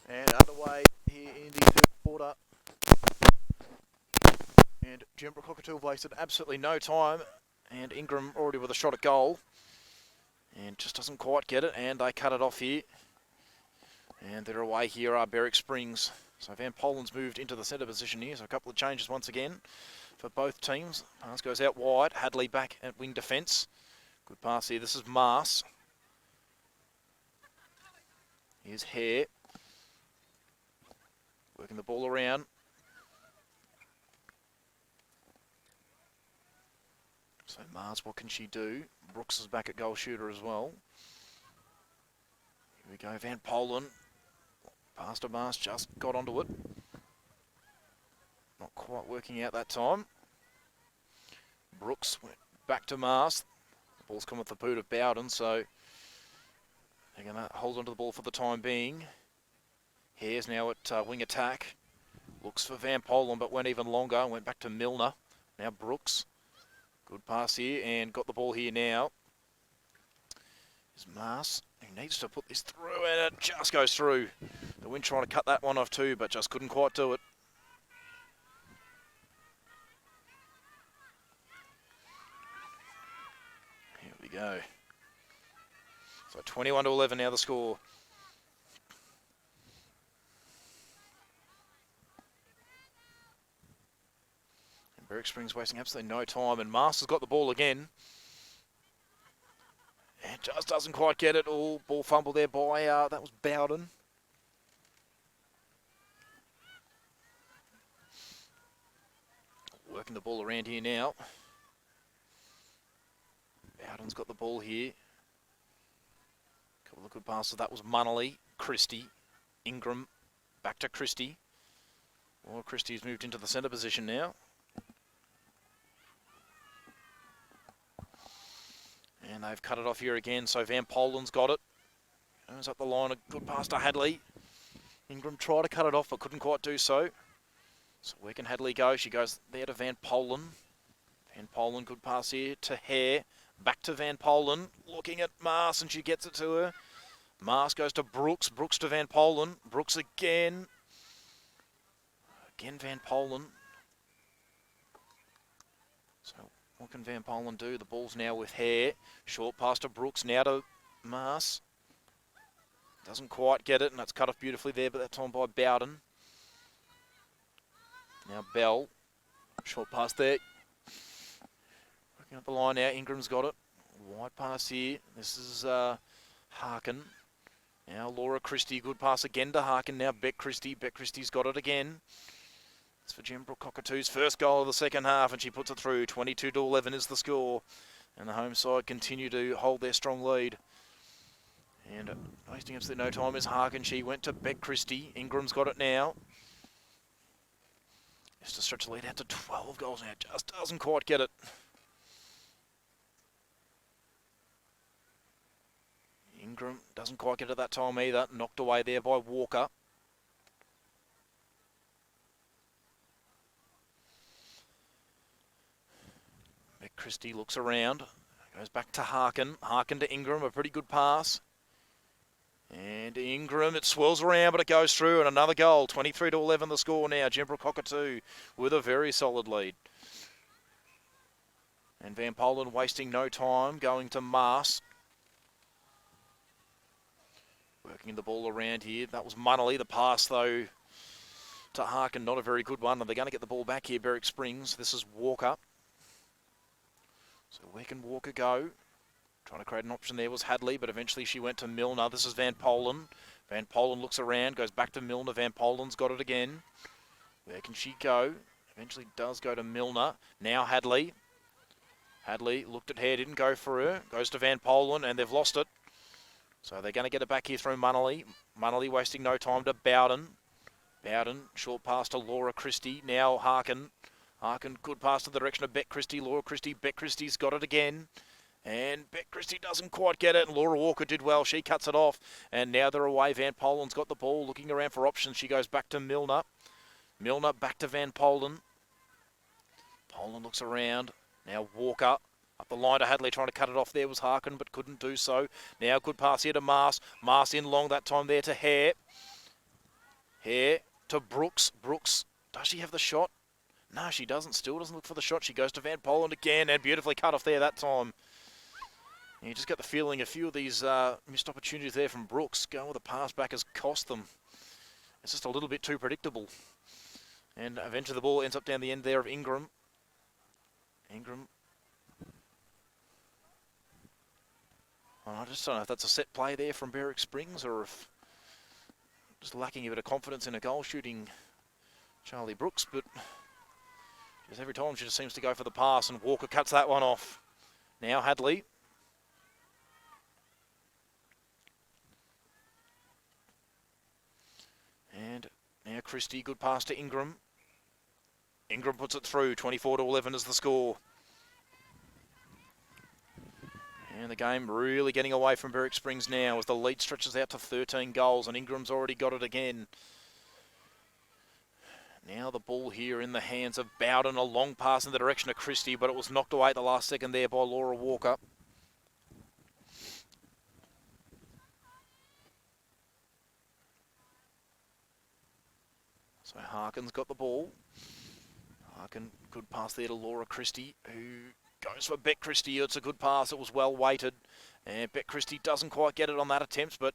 Speaker 1: And underway here in the third quarter. And Gembrook Cockatoo wasted absolutely no time. And Ingram already with a shot at goal. And just doesn't quite get it. And they cut it off here. And they're away here are Berwick Springs. So Van Polen's moved into the centre position here. So a couple of changes once again for both teams. Pass goes out wide. Hadley back at wing defence. Good pass here. This is Mars. Here's Hare. Working the ball around. So Mars, what can she do? Brooks is back at goal shooter as well. Here we go, Van Polen. Pass to Mars, just got onto it. Not quite working out that time. Brooks went back to Mars. The ball's come with the boot of Bowden, so they're going to hold onto the ball for the time being. Hare's now at wing attack. Looks for Van Polen, but went even longer. Went back to Milner. Now Brooks. Good pass here, and got the ball here now. Is Mars. He needs to put this through, and it just goes through. The wind trying to cut that one off too, but just couldn't quite do it. Here we go. So 21-11 now the score. Berwick Springs wasting absolutely no time, and Masters got the ball again. And just doesn't quite get it. All ball fumble there by, that was Bowden. Working the ball around here now. Bowden's got the ball here. Couple of good passes. That was Munnelly, Christie, Ingram, back to Christie. Well, Christie's moved into the centre position now. And they've cut it off here again, so Van Polen's got it. Goes up the line, a good pass to Hadley. Ingram tried to cut it off, but couldn't quite do so. So where can Hadley go? She goes there to Van Polen. Van Polen, good pass here to Hare. Back to Van Polen, looking at Mars, and she gets it to her. Mars goes to Brooks. Brooks to Van Polen. Brooks again. Again Van Polen. So what can Van Polen do? The ball's now with Hare. Short pass to Brooks, now to Mars. Doesn't quite get it, and that's cut off beautifully there, but that time by Bowden. Now Bell. Short pass there. Working up the line now. Ingram's got it. Wide pass here. This is Harkin. Now Laura Christie. Good pass again to Harkin. Now Beck Christie. Beck Christie's got it again. It's for Gembrook Cockatoo's first goal of the second half, and she puts it through. 22-11 is the score. And the home side continue to hold their strong lead. And wasting absolutely no time is Harkin. She went to Beck Christie. Ingram's got it now. Just to stretch the lead out to 12 goals now. Just doesn't quite get it. Ingram doesn't quite get it that time either. Knocked away there by Walker. Beck Christie looks around. Goes back to Harkin. Harkin to Ingram. A pretty good pass. And Ingram, it swirls around, but it goes through, and another goal. 23-11 the score now. Gembrook Cockatoo with a very solid lead. And Van Polen wasting no time, going to Mars. Working the ball around here. That was Munnelly. The pass, though, to Harkin, not a very good one. And they're going to get the ball back here, Berwick Springs. This is Walker. So where can Walker go? Trying to create an option there was Hadley, but eventually she went to Milner. This is Van Polen. Van Polen looks around, goes back to Milner. Van Polen's got it again. Where can she go? Eventually does go to Milner. Now Hadley. Hadley looked at Hare, didn't go for her. Goes to Van Polen, and they've lost it. So they're going to get it back here through Munnelly. Munnelly wasting no time to Bowden. Bowden, short pass to Laura Christie. Now Harkin. Harkin, good pass to the direction of Beck Christie. Laura Christie. Beck Christie's got it again. And Beck Christie doesn't quite get it, and Laura Walker did well. She cuts it off, and now they're away. Van Polen's got the ball, looking around for options. She goes back to Milner. Milner back to Van Polen. Polen looks around. Now Walker up the line to Hadley, trying to cut it off. There was Harkin, but couldn't do so. Now good pass here to Mars. Mars in long that time there to Hare. Hare to Brooks. Brooks, does she have the shot? No, she doesn't. Still doesn't look for the shot. She goes to Van Poland again and beautifully cut off there that time. And you just get the feeling a few of these missed opportunities there from Brooks going with a pass back has cost them. It's just a little bit too predictable. And eventually the ball ends up down the end there of Ingram. Ingram. Well, I just don't know if that's a set play there from Berwick Springs or if just lacking a bit of confidence in a goal shooting Charlie Brooks, but just every time she just seems to go for the pass and Walker cuts that one off. Now Hadley. And now Christie, good pass to Ingram. Ingram puts it through, 24-11 is the score. And the game really getting away from Berwick Springs now as the lead stretches out to 13 goals and Ingram's already got it again. Now the ball here in the hands of Bowden, a long pass in the direction of Christie, but it was knocked away at the last second there by Laura Walker. So Harkin's got the ball. Harkin, good pass there to Laura Christie, who goes for Beck Christie. It's a good pass. It was well weighted. And Beck Christie doesn't quite get it on that attempt, but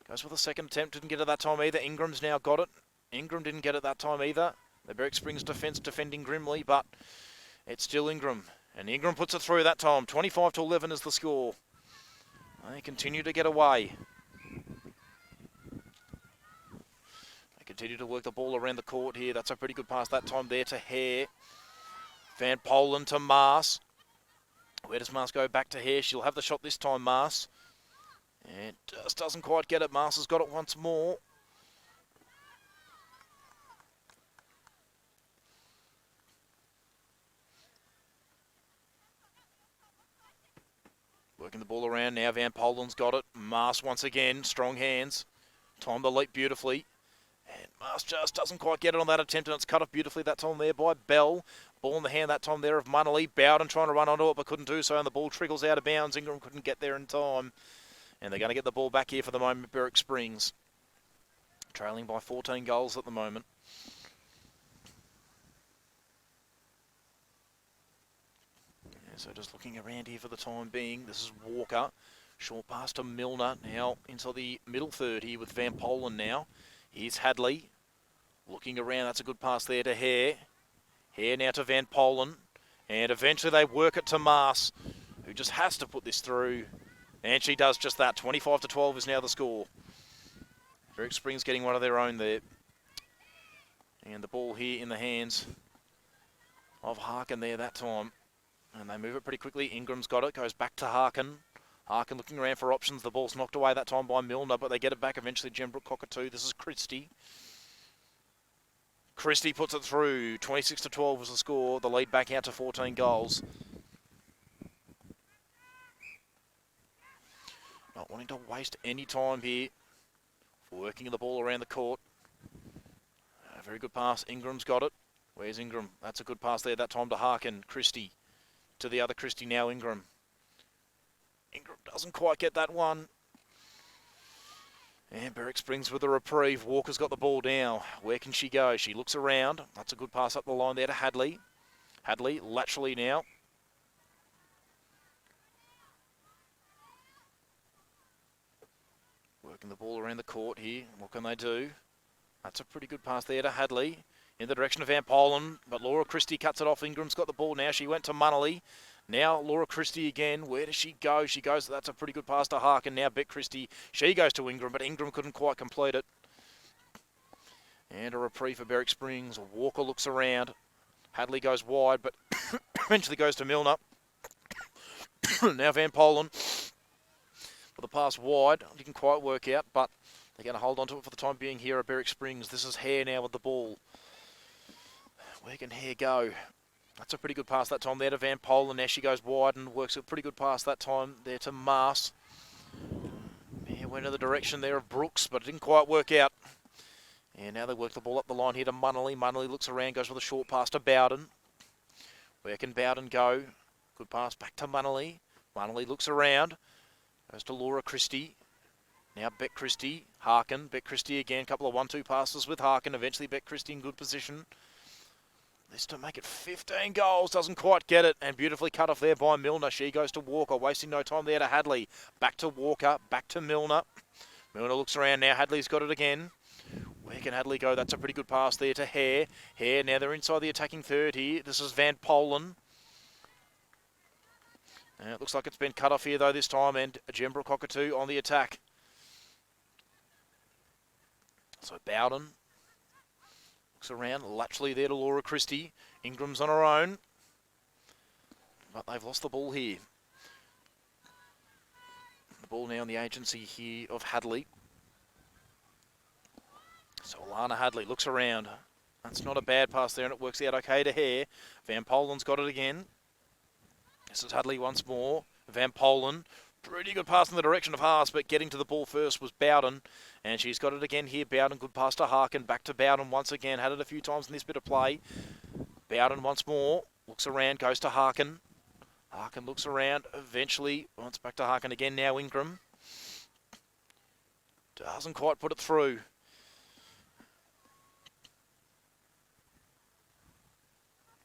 Speaker 1: goes for the second attempt. Didn't get it that time either. Ingram's now got it. Ingram didn't get it that time either. The Berwick Springs defence defending grimly, but it's still Ingram. And Ingram puts it through that time. 25-11 is the score. They continue to get away. Continue to work the ball around the court here. That's a pretty good pass that time there to Hare. Van Polen to Mars. Where does Mars go? Back to Hare. She'll have the shot this time, Mars. And just doesn't quite get it. Mars has got it once more. Working the ball around now. Van Polen's got it. Mars once again. Strong hands. Timed the leap beautifully. And Mars just doesn't quite get it on that attempt, and it's cut off beautifully that time there by Bell. Ball in the hand that time there of Munnelly. Bowden trying to run onto it, but couldn't do so, and the ball trickles out of bounds. Ingram couldn't get there in time. And they're going to get the ball back here for the moment, Berwick Springs. Trailing by 14 goals at the moment. Yeah, so just looking around here for the time being. This is Walker. Short pass to Milner. Now into the middle third here with Van Polen now. Here's Hadley, looking around, that's a good pass there to Hare. Hare now to Van Polen, and eventually they work it to Mars, who just has to put this through, and she does just that. 25-12 is now the score. Berwick Springs getting one of their own there. And the ball here in the hands of Harkin there that time. And they move it pretty quickly. Ingram's got it, goes back to Harkin. Harkin looking around for options. The ball's knocked away that time by Milner, but they get it back eventually. Gembrook, Cockatoo. This is Christie. Christie puts it through. 26-12 was the score. The lead back out to 14 goals. Not wanting to waste any time here. Working the ball around the court. A very good pass. Ingram's got it. Where's Ingram? That's a good pass there. That time to Harkin. Christie. To the other Christie now, Ingram. Ingram doesn't quite get that one. And Berwick Springs with a reprieve. Walker's got the ball now. Where can she go? She looks around. That's a good pass up the line there to Hadley. Hadley laterally now. Working the ball around the court here. What can they do? That's a pretty good pass there to Hadley. In the direction of Van Polen, but Laura Christie cuts it off. Ingram's got the ball now. She went to Munnelly. Now Laura Christie again. Where does she go? She goes. That's a pretty good pass to Harkin. Now Beck Christie. She goes to Ingram, but Ingram couldn't quite complete it. And a reprieve for Berwick Springs. Walker looks around. Hadley goes wide, but eventually goes to Milner. Now Van Polen for the pass wide. Didn't quite work out, but they're going to hold on to it for the time being here at Berwick Springs. This is Hare now with the ball. Where can Hare go? That's a pretty good pass that time there to Van Polen. Now she goes wide and works a pretty good pass that time there to Mars. Hare went in the direction there of Brooks, but it didn't quite work out. And now they work the ball up the line here to Munnelly. Munnelly looks around, goes with a short pass to Bowden. Where can Bowden go? Good pass back to Munnelly. Munnelly looks around, goes to Laura Christie. Now Bet Christie, Harkin, Bet Christie again, couple of 1-2 passes with Harkin, eventually Bet Christie in good position. This to make it 15 goals, doesn't quite get it, and beautifully cut off there by Milner. She goes to Walker, wasting no time there to Hadley. Back to Walker, back to Milner. Milner looks around now, Hadley's got it again. Where can Hadley go? That's a pretty good pass there to Hare. Hare, now they're inside the attacking third here. This is Van Polen. It looks like it's been cut off here though this time, and Gembrook Cockatoo on the attack. So Bowden looks around, Latchley there to Laura Christie. Ingram's on her own, but they've lost the ball here. The ball now in the agency here of Hadley. So Alana Hadley looks around. That's not a bad pass there, and it works out okay to Hare. Van Polen's got it again. This is Hadley once more. Van Polen, pretty good pass in the direction of Haas, but getting to the ball first was Bowden. And she's got it again here. Bowden, good pass to Harkin. Back to Bowden once again. Had it a few times in this bit of play. Bowden once more. Looks around, goes to Harkin. Harkin looks around. Eventually, once back to Harkin again now. Ingram. Doesn't quite put it through.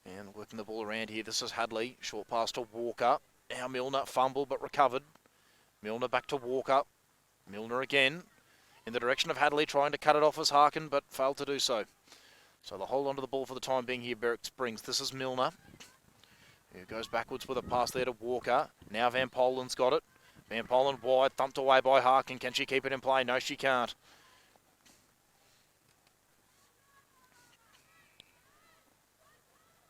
Speaker 1: And working the ball around here. This is Hadley. Short pass to Walker. Now Milner, fumble but recovered. Milner back to Walker. Milner again. In the direction of Hadley, trying to cut it off as Harkin, but failed to do so. So they'll hold on to the ball for the time being here, Berwick Springs. This is Milner, who goes backwards with a pass there to Walker. Now Van Polen's got it. Van Polen wide, thumped away by Harkin. Can she keep it in play? No, she can't.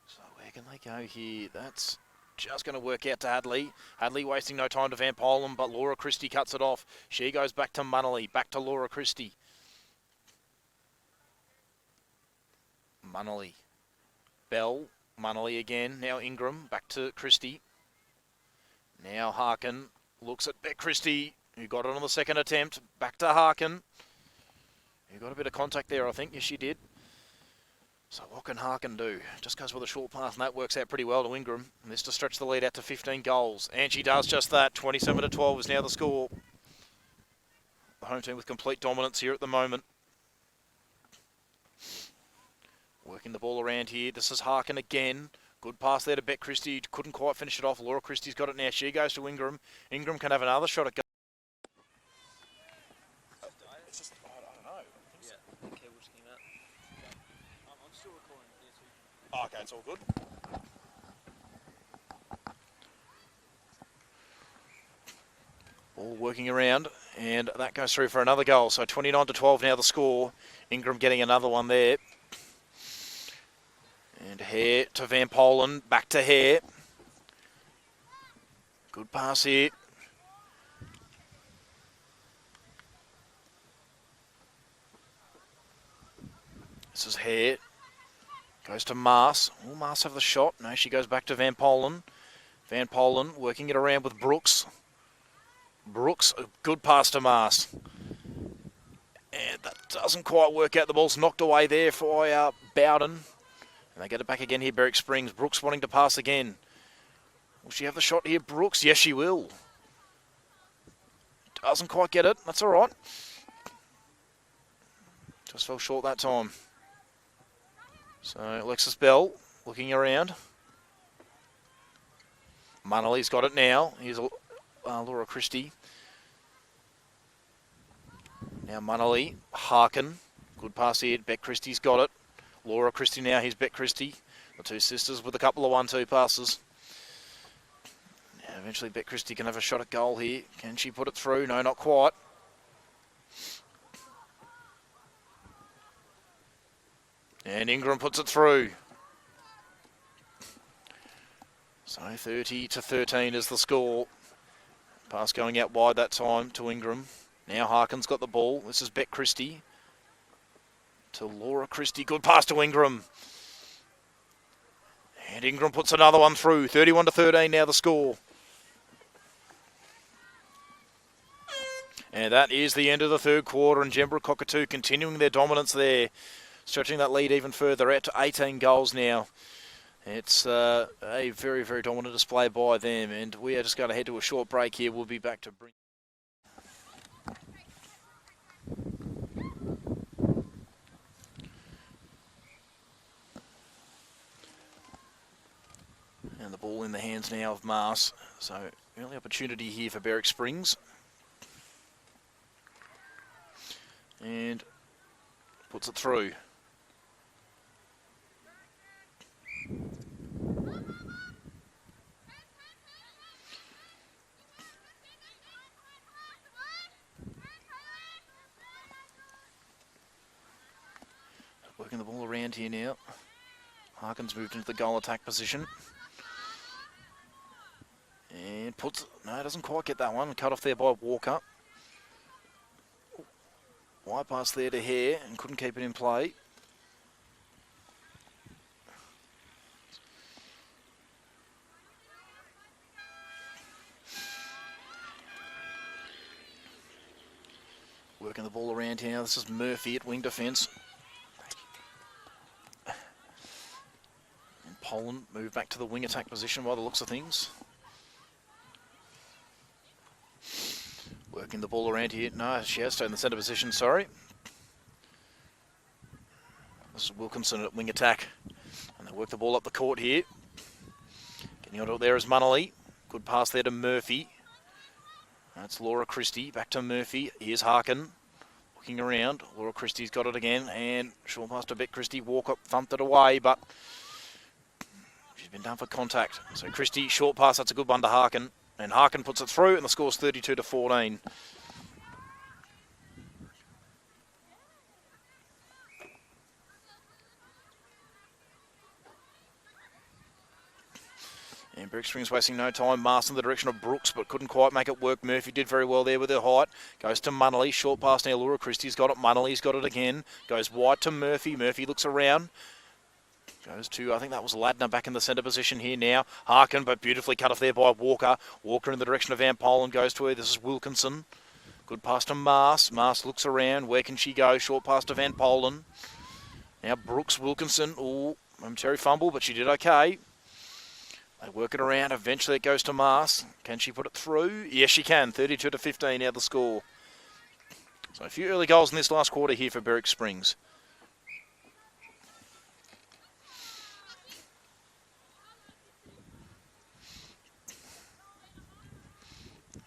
Speaker 1: So where can they go here? That's just going to work out to Hadley. Hadley wasting no time to Van Polen, but Laura Christie cuts it off. She goes back to Munnelly, back to Laura Christie. Munnelly. Bell, Munnelly again. Now Ingram, back to Christie. Now Harkin looks at Bet Christie, who got it on the second attempt. Back to Harkin. Who got a bit of contact there, I think. Yes, she did. So what can Harkin do? Just goes with a short pass, and that works out pretty well to Ingram. And this to stretch the lead out to 15 goals. And she does just that. 27-12 is now the score. The home team with complete dominance here at the moment. Working the ball around here. This is Harkin again. Good pass there to Bet Christie. Couldn't quite finish it off. Laura Christie's got it now. She goes to Ingram. Ingram can have another shot at goal. It's just, I don't know.
Speaker 2: Yeah, okay, we'll just came out. I'm still recording.
Speaker 1: Oh, okay, it's all good. All working around, and that goes through for another goal. So 29-12 now the score. Ingram getting another one there. And Hare to Van Polen, back to Hare. Good pass here. This is Hare. Goes to Mars. Will Mars have the shot? No, she goes back to Van Polen. Van Polen working it around with Brooks. Brooks, a good pass to Mars. And that doesn't quite work out. The ball's knocked away there for Bowden. And they get it back again here, Berwick Springs. Brooks wanting to pass again. Will she have the shot here, Brooks? Yes, she will. Doesn't quite get it. That's all right. Just fell short that time. So Alexis Bell looking around. Munnelly's got it now. Here's Laura Christie. Now Munnelly, Harkin. Good pass here. Bet Christie's got it. Laura Christie now. Here's Bet Christie. The two sisters with a couple of 1-2 passes. Now eventually Bet Christie can have a shot at goal here. Can she put it through? No, not quite. And Ingram puts it through. So 30-13 is the score. Pass going out wide that time to Ingram. Now Harkin's got the ball. This is Bet Christie. To Laura Christie. Good pass to Ingram. And Ingram puts another one through. 31-13 now the score. And that is the end of the third quarter. And Gembrook Cockatoo continuing their dominance there. Stretching that lead even further out to 18 goals now. It's a very, very dominant display by them. And we are just going to head to a short break here. We'll be back to bring... And the ball in the hands now of Mars. So early opportunity here for Berwick Springs. And puts it through. Working the ball around here now. Harkin's moved into the goal attack position. And puts, no, doesn't quite get that one. Cut off there by Walker. Wide pass there to Hare and couldn't keep it in play. Working the ball around here. This is Murphy at wing defence. And Poland move back to the wing attack position by the looks of things. Working the ball around here. No, she has stayed in the centre position, sorry. This is Wilkinson at wing attack. And they work the ball up the court here. Getting onto it there is Munnelly. Good pass there to Murphy. That's Laura Christie. Back to Murphy. Here's Harkin. Looking around. Laura Christie's got it again. And short pass to Beck Christie. Walker thumped it away, but she's been done for contact. So Christie, short pass. That's a good one to Harkin. And Harkin puts it through, and the score's 32-14. And Berwick Springs wasting no time. Mars in the direction of Brooks, but couldn't quite make it work. Murphy did very well there with her height. Goes to Munnelly. Short pass now. Laura Christie's got it. Munnelly's got it again. Goes wide to Murphy. Murphy looks around. Goes to, I think that was Ladner back in the centre position here now. Harkin, but beautifully cut off there by Walker. Walker in the direction of Van Polen goes to her. This is Wilkinson. Good pass to Mars. Mars looks around. Where can she go? Short pass to Van Polen. Now Brooks, Wilkinson. Oh, momentary fumble, but she did okay. They work it around. Eventually it goes to Mars. Can she put it through? Yes, she can. 32-15 now the score. So a few early goals in this last quarter here for Berwick Springs.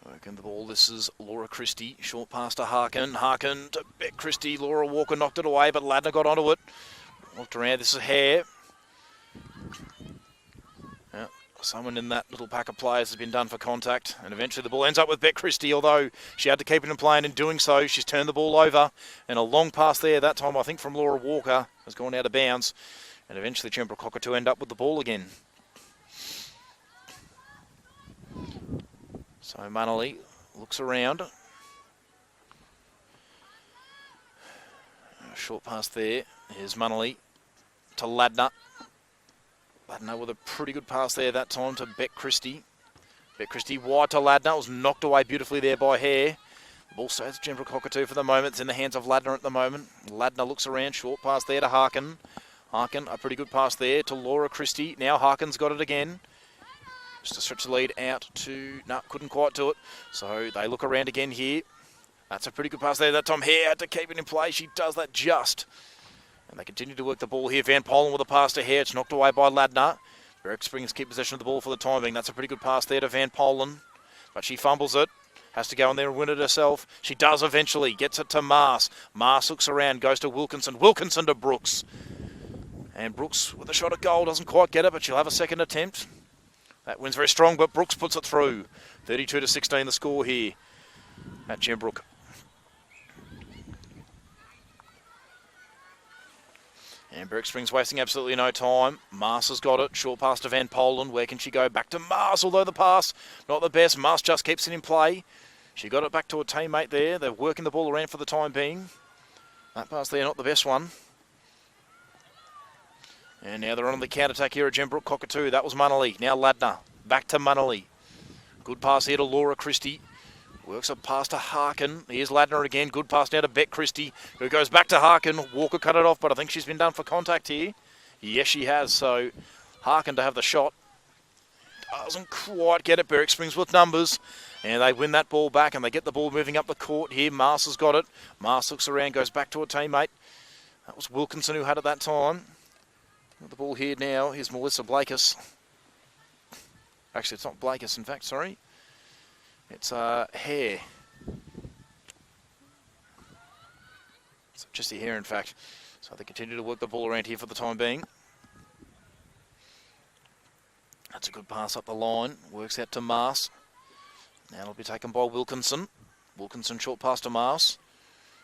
Speaker 1: Working the ball, this is Laura Christie. Short pass to Harkin. Harkin to Beck Christie. Laura Walker knocked it away, but Ladner got onto it. Walked around, this is Hare. Yeah, someone in that little pack of players has been done for contact. And eventually the ball ends up with Beck Christie, although she had to keep it in play, and in doing so, she's turned the ball over. And a long pass there, that time I think from Laura Walker, has gone out of bounds. And eventually Gembrook Cockatoo end up with the ball again. So Munnelly looks around. A short pass there. Here's Munnelly to Ladner. Ladner with a pretty good pass there that time to Beck Christie. Beck Christie wide to Ladner. It was knocked away beautifully there by Hare. The ball stays Gembrook Cockatoo for the moment. It's in the hands of Ladner at the moment. Ladner looks around. Short pass there to Harkin. Harkin, a pretty good pass there to Laura Christie. Now Harkin's got it again. Just to stretch the lead out to... No, couldn't quite do it. So they look around again here. That's a pretty good pass there. That time Hare had to keep it in play. She does that just. And they continue to work the ball here. Van Polen with a pass to Hare. It's knocked away by Ladner. Berwick Springs keep possession of the ball for the time being. That's a pretty good pass there to Van Polen. But she fumbles it. Has to go in there and win it herself. She does eventually. Gets it to Mars. Mars looks around. Goes to Wilkinson. Wilkinson to Brooks. And Brooks with a shot at goal. Doesn't quite get it, but she'll have a second attempt. That wind's very strong, but Brooks puts it through. 32-16 the score here at Gembrook. And Berwick Springs wasting absolutely no time. Mars has got it. Short pass to Van Polen. Where can she go? Back to Mars, although the pass not the best. Mars just keeps it in play. She got it back to a teammate there. They're working the ball around for the time being. That pass there, not the best one. And now they're on the counter-attack here at Gembrook Cockatoo. That was Munnelly. Now Ladner. Back to Munnelly. Good pass here to Laura Christie. Works a pass to Harkin. Here's Ladner again. Good pass now to Beck Christie, who goes back to Harkin. Walker cut it off, but I think she's been done for contact here. Yes, she has. So Harkin to have the shot. Doesn't quite get it. Berwick Springs with numbers. And they win that ball back, and they get the ball moving up the court here. Mars has got it. Mars looks around, goes back to a teammate. That was Wilkinson who had it that time. The ball here now. Here's Melissa Blakis. Actually, it's not Blakis, in fact, sorry. It's Hare. It's just the Hare, in fact. So they continue to work the ball around here for the time being. That's a good pass up the line. Works out to Mars. Now it'll be taken by Wilkinson. Wilkinson short pass to Mars.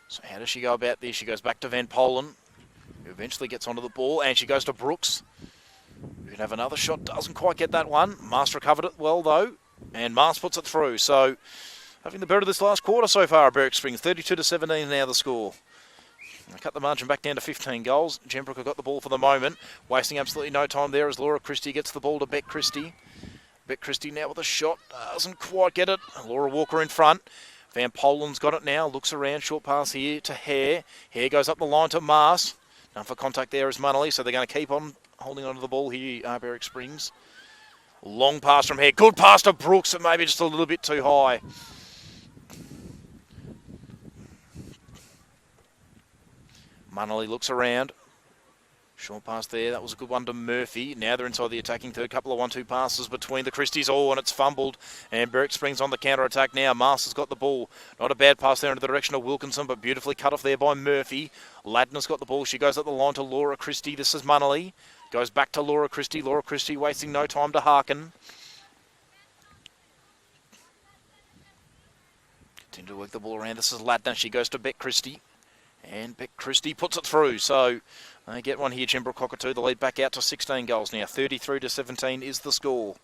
Speaker 1: So how does she go about this? She goes back to Van Polen, who eventually gets onto the ball, and she goes to Brooks, who can have another shot. Doesn't quite get that one. Mars recovered it well, though, and Mars puts it through. So having the better of this last quarter so far, Berwick Springs. 32-17 now the score. They cut the margin back down to 15 goals. Gembrook have got the ball for the moment, wasting absolutely no time there as Laura Christie gets the ball to Beck Christie. Beck Christie now with a shot. Doesn't quite get it. Laura Walker in front. Van Polen's got it now. Looks around. Short pass here to Hare. Hare goes up the line to Mars. None for contact there is Munnelly, so they're going to keep on holding onto the ball here, Berwick Springs. Long pass from Hare. Good pass to Brooks, and maybe just a little bit too high. Munnelly looks around. Short pass there. That was a good one to Murphy. Now they're inside the attacking third. Couple of 1-2 passes between the Christies. Oh, and it's fumbled. And Berwick Springs on the counter-attack now. Mars has got the ball. Not a bad pass there into the direction of Wilkinson, but beautifully cut off there by Murphy. Ladner's got the ball. She goes up the line to Laura Christie. This is Munnelly. Goes back to Laura Christie. Laura Christie wasting no time to Harkin. Continue to work the ball around. This is Ladner. She goes to Beck Christie. And Beck Christie puts it through. So they get one here, Gembrook Cockatoo. The lead back out to 16 goals now. 33-17 is the score.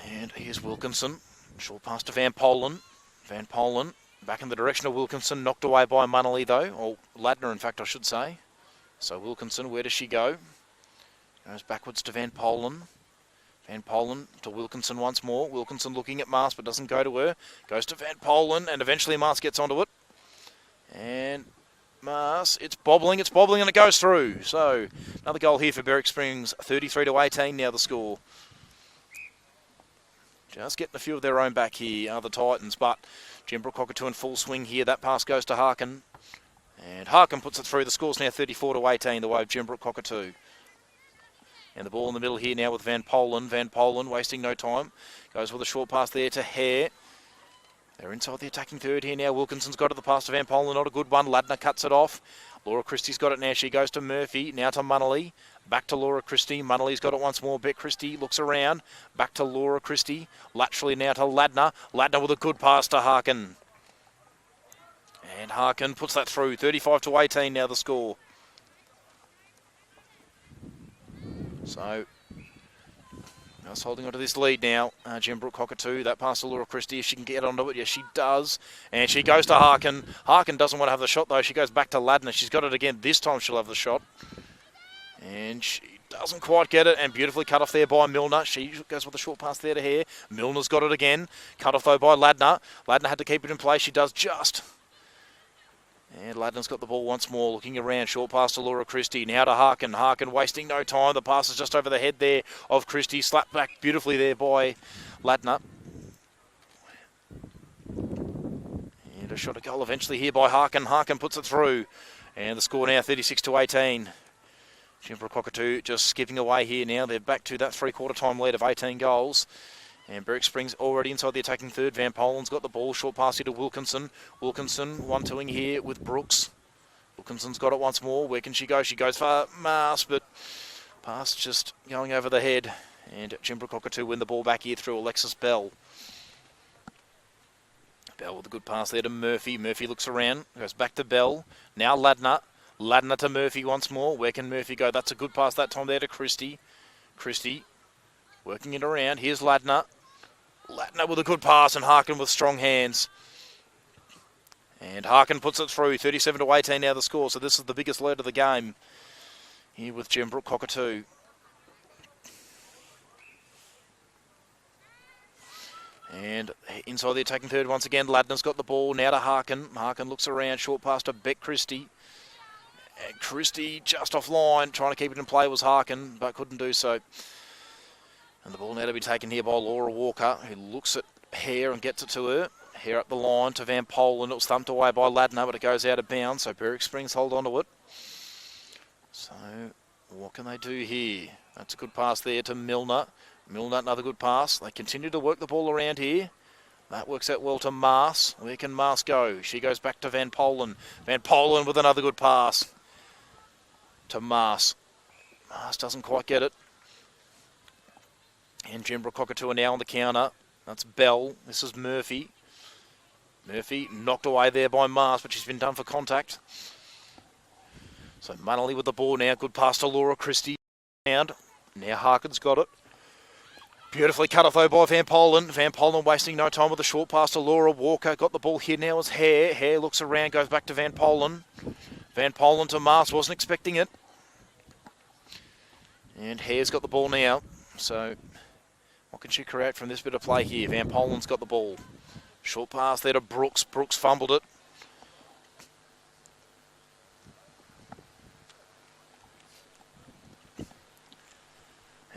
Speaker 1: And here's Wilkinson. Short pass to Van Polen. Van Polen back in the direction of Wilkinson. Knocked away by Munnelly, though. Or Ladner, in fact, I should say. So Wilkinson, where does she go? Goes backwards to Van Polen. Van Polen to Wilkinson once more. Wilkinson looking at Mars, but doesn't go to her. Goes to Van Polen, and eventually Mars gets onto it. And Mars, it's bobbling, and it goes through. So another goal here for Berwick Springs. 33-18 now the score. Just getting a few of their own back here are the Titans, but Gembrook Cockatoo in full swing here. That pass goes to Harkin. And Harkin puts it through. The score's now 34-18, the way of Gembrook Cockatoo. And the ball in the middle here now with Van Polen. Van Polen wasting no time. Goes with a short pass there to Hare. They're inside the attacking third here now. Wilkinson's got it. The pass to Van Polen. Not a good one. Ladner cuts it off. Laura Christie's got it now. She goes to Murphy. Now to Munnelly. Back to Laura Christie. Munnelly's got it once more. Beck Christie looks around. Back to Laura Christie. Laterally now to Ladner. Ladner with a good pass to Harkin. And Harkin puts that through. 35-18 now the score. So, just holding on to this lead now. Gembrook Cockatoo, that pass to Laura Christie. If she can get onto it, yes, she does. And she goes to Harkin. Harkin doesn't want to have the shot, though. She goes back to Ladner. She's got it again. This time she'll have the shot. And she doesn't quite get it. And beautifully cut off there by Milner. She goes with a short pass there to Hare. Milner's got it again. Cut off, though, by Ladner. Ladner had to keep it in place. She does just. And Ladner's got the ball once more, looking around. Short pass to Laura Christie. Now to Harkin. Harkin wasting no time. The pass is just over the head there of Christie. Slapped back beautifully there by Ladner. And a shot at goal eventually here by Harkin. Harkin puts it through. And the score now 36-18. Gembrook Cockatoo just skipping away here now. They're back to that three-quarter time lead of 18 goals. And Berwick Springs already inside the attacking third. Van Polen's got the ball. Short pass here to Wilkinson. Wilkinson 1-2ing here with Brooks. Wilkinson's got it once more. Where can she go? She goes for Mars, but pass just going over the head. And Gembrook Cockatoo win the ball back here through Alexis Bell. Bell with a good pass there to Murphy. Murphy looks around. Goes back to Bell. Now Ladner. Ladner to Murphy once more. Where can Murphy go? That's a good pass that time there to Christie. Christie working it around. Here's Ladner. Ladner with a good pass and Harkin with strong hands. And Harkin puts it through. 37-18 now the score. So this is the biggest lead of the game here with Gembrook Cockatoo. And inside the attacking third once again. Ladner's got the ball. Now to Harkin. Harkin looks around. Short pass to Beck Christie. And Christie just offline. Trying to keep it in play was Harkin, but couldn't do so. And the ball now to be taken here by Laura Walker, who looks at Hare and gets it to her. Hare up the line to Van Polen. It was thumped away by Ladner, but it goes out of bounds, so Berwick Springs hold on to it. So What can they do here? That's a good pass there to Milner. Milner, another good pass. They continue to work the ball around here. That works out well to Mars. Where can Mars go? She goes back to Van Polen. Van Polen with another good pass to Mars. Mars doesn't quite get it. And Gembrook Cockatoo are now on the counter. That's Bell. This is Murphy. Murphy knocked away there by Mars, but she's been done for contact. So Munnelly with the ball now. Good pass to Laura Christie. Now Harkin's got it. Beautifully cut off though by Van Polen. Van Polen wasting no time with a short pass to Laura Walker. Got the ball here now as Hare. Hare looks around, goes back to Van Polen. Van Polen to Mars, wasn't expecting it. And Hare's got the ball now. So what can she create from this bit of play here? Van Polen's got the ball. Short pass there to Brooks. Brooks fumbled it.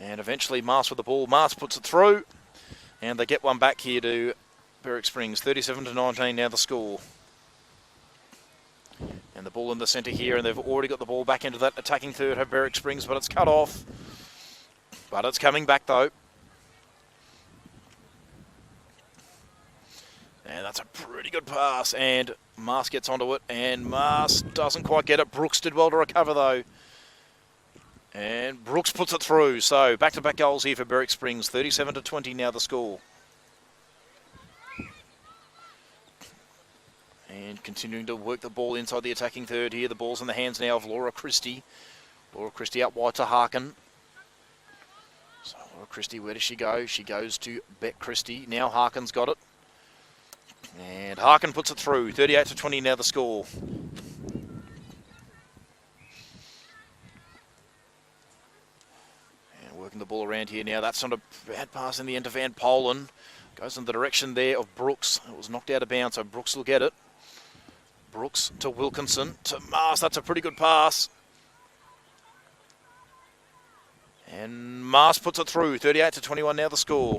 Speaker 1: And eventually Mars with the ball. Mars puts it through. And they get one back here to Berwick Springs. 37-19 now the score. And the ball in the centre here. And they've already got the ball back into that attacking third of Berwick Springs. But it's cut off. But it's coming back though. And that's a pretty good pass. And Mars gets onto it. And Mars doesn't quite get it. Brooks did well to recover though. And Brooks puts it through. So back-to-back goals here for Berwick Springs. 37-20 now the score. And continuing to work the ball inside the attacking third here. The ball's in the hands now of Laura Christie. Laura Christie out wide to Harkin. So Laura Christie, where does she go? She goes to Beck Christie. Now Harkin's got it. And Harkin puts it through. 38-20 now the score. Working the ball around here now. That's not a bad pass in the end to Van Polen. Goes in the direction there of Brooks. It was knocked out of bounds, so Brooks will get it. Brooks to Wilkinson to Mars. That's a pretty good pass. And Mars puts it through. 38-21 now the score.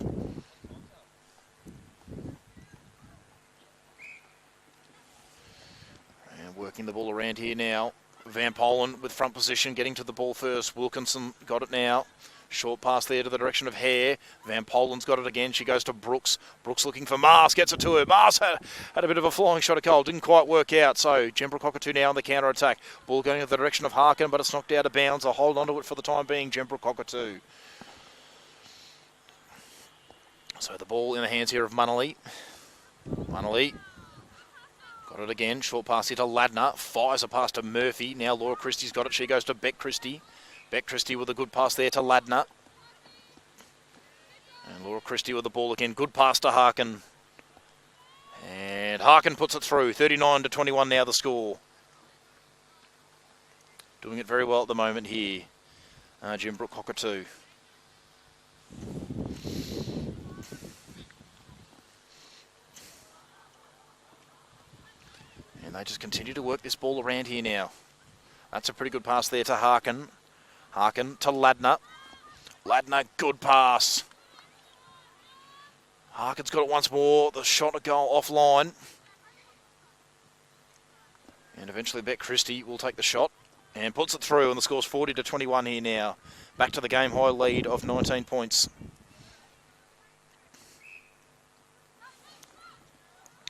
Speaker 1: And working the ball around here now. Van Polen with front position, getting to the ball first. Wilkinson got it now. Short pass there to the direction of Hare. Van Polen's got it again. She goes to Brooks. Brooks looking for Mars. Gets it to her. Mars had a bit of a flying shot at goal. Didn't quite work out. So Gembrook Cockatoo now on the counter attack. Ball going in the direction of Harkin, but it's knocked out of bounds. I'll hold on to it for the time being. Gembrook Cockatoo. So the ball in the hands here of Munnelly. Munnelly got it again. Short pass here to Ladner. Fires a pass to Murphy. Now Laura Christie's got it. She goes to Beck Christie. Beck Christie with a good pass there to Ladner. And Laura Christie with the ball again. Good pass to Harkin. And Harkin puts it through. 39-21 now the score. Doing it very well at the moment here. Gembrook Cockatoo. And they just continue to work this ball around here now. That's a pretty good pass there to Harkin. Harkin to Ladner. Ladner, good pass. Harkin's got it once more. The shot at goal offline. And eventually Beck Christie will take the shot and puts it through, and the score's 40-21 here now. Back to the game high lead of 19 points.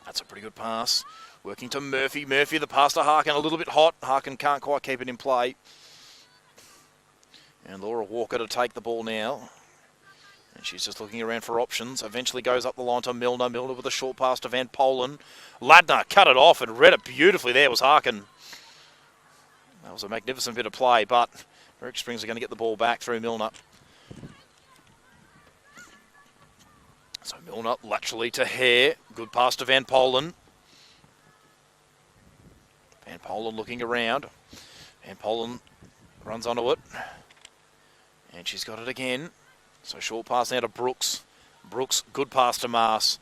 Speaker 1: That's a pretty good pass. Working to Murphy. Murphy, the pass to Harkin, a little bit hot. Harkin can't quite keep it in play. And Laura Walker to take the ball now. And she's just looking around for options. Eventually goes up the line to Milner. Milner with a short pass to Van Polen. Ladner cut it off and read it beautifully. There was Harkin. That was a magnificent bit of play, but Berwick Springs are going to get the ball back through Milner. So Milner laterally to Hare. Good pass to Van Polen. Van Polen looking around. Van Polen runs onto it. And she's got it again. So short pass now to Brooks. Brooks, good pass to Mars.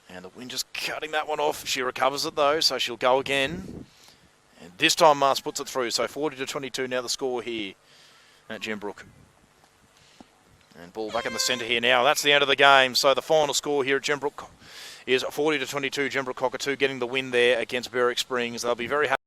Speaker 1: And the wind just cutting that one off. She recovers it though, so she'll go again. And this time Mars puts it through. So 40-22 now the score here at Gembrook. And ball back in the centre here now. That's the end of the game. So the final score here at Gembrook is 40-22. Gembrook Cockatoo getting the win there against Berwick Springs. They'll be very happy.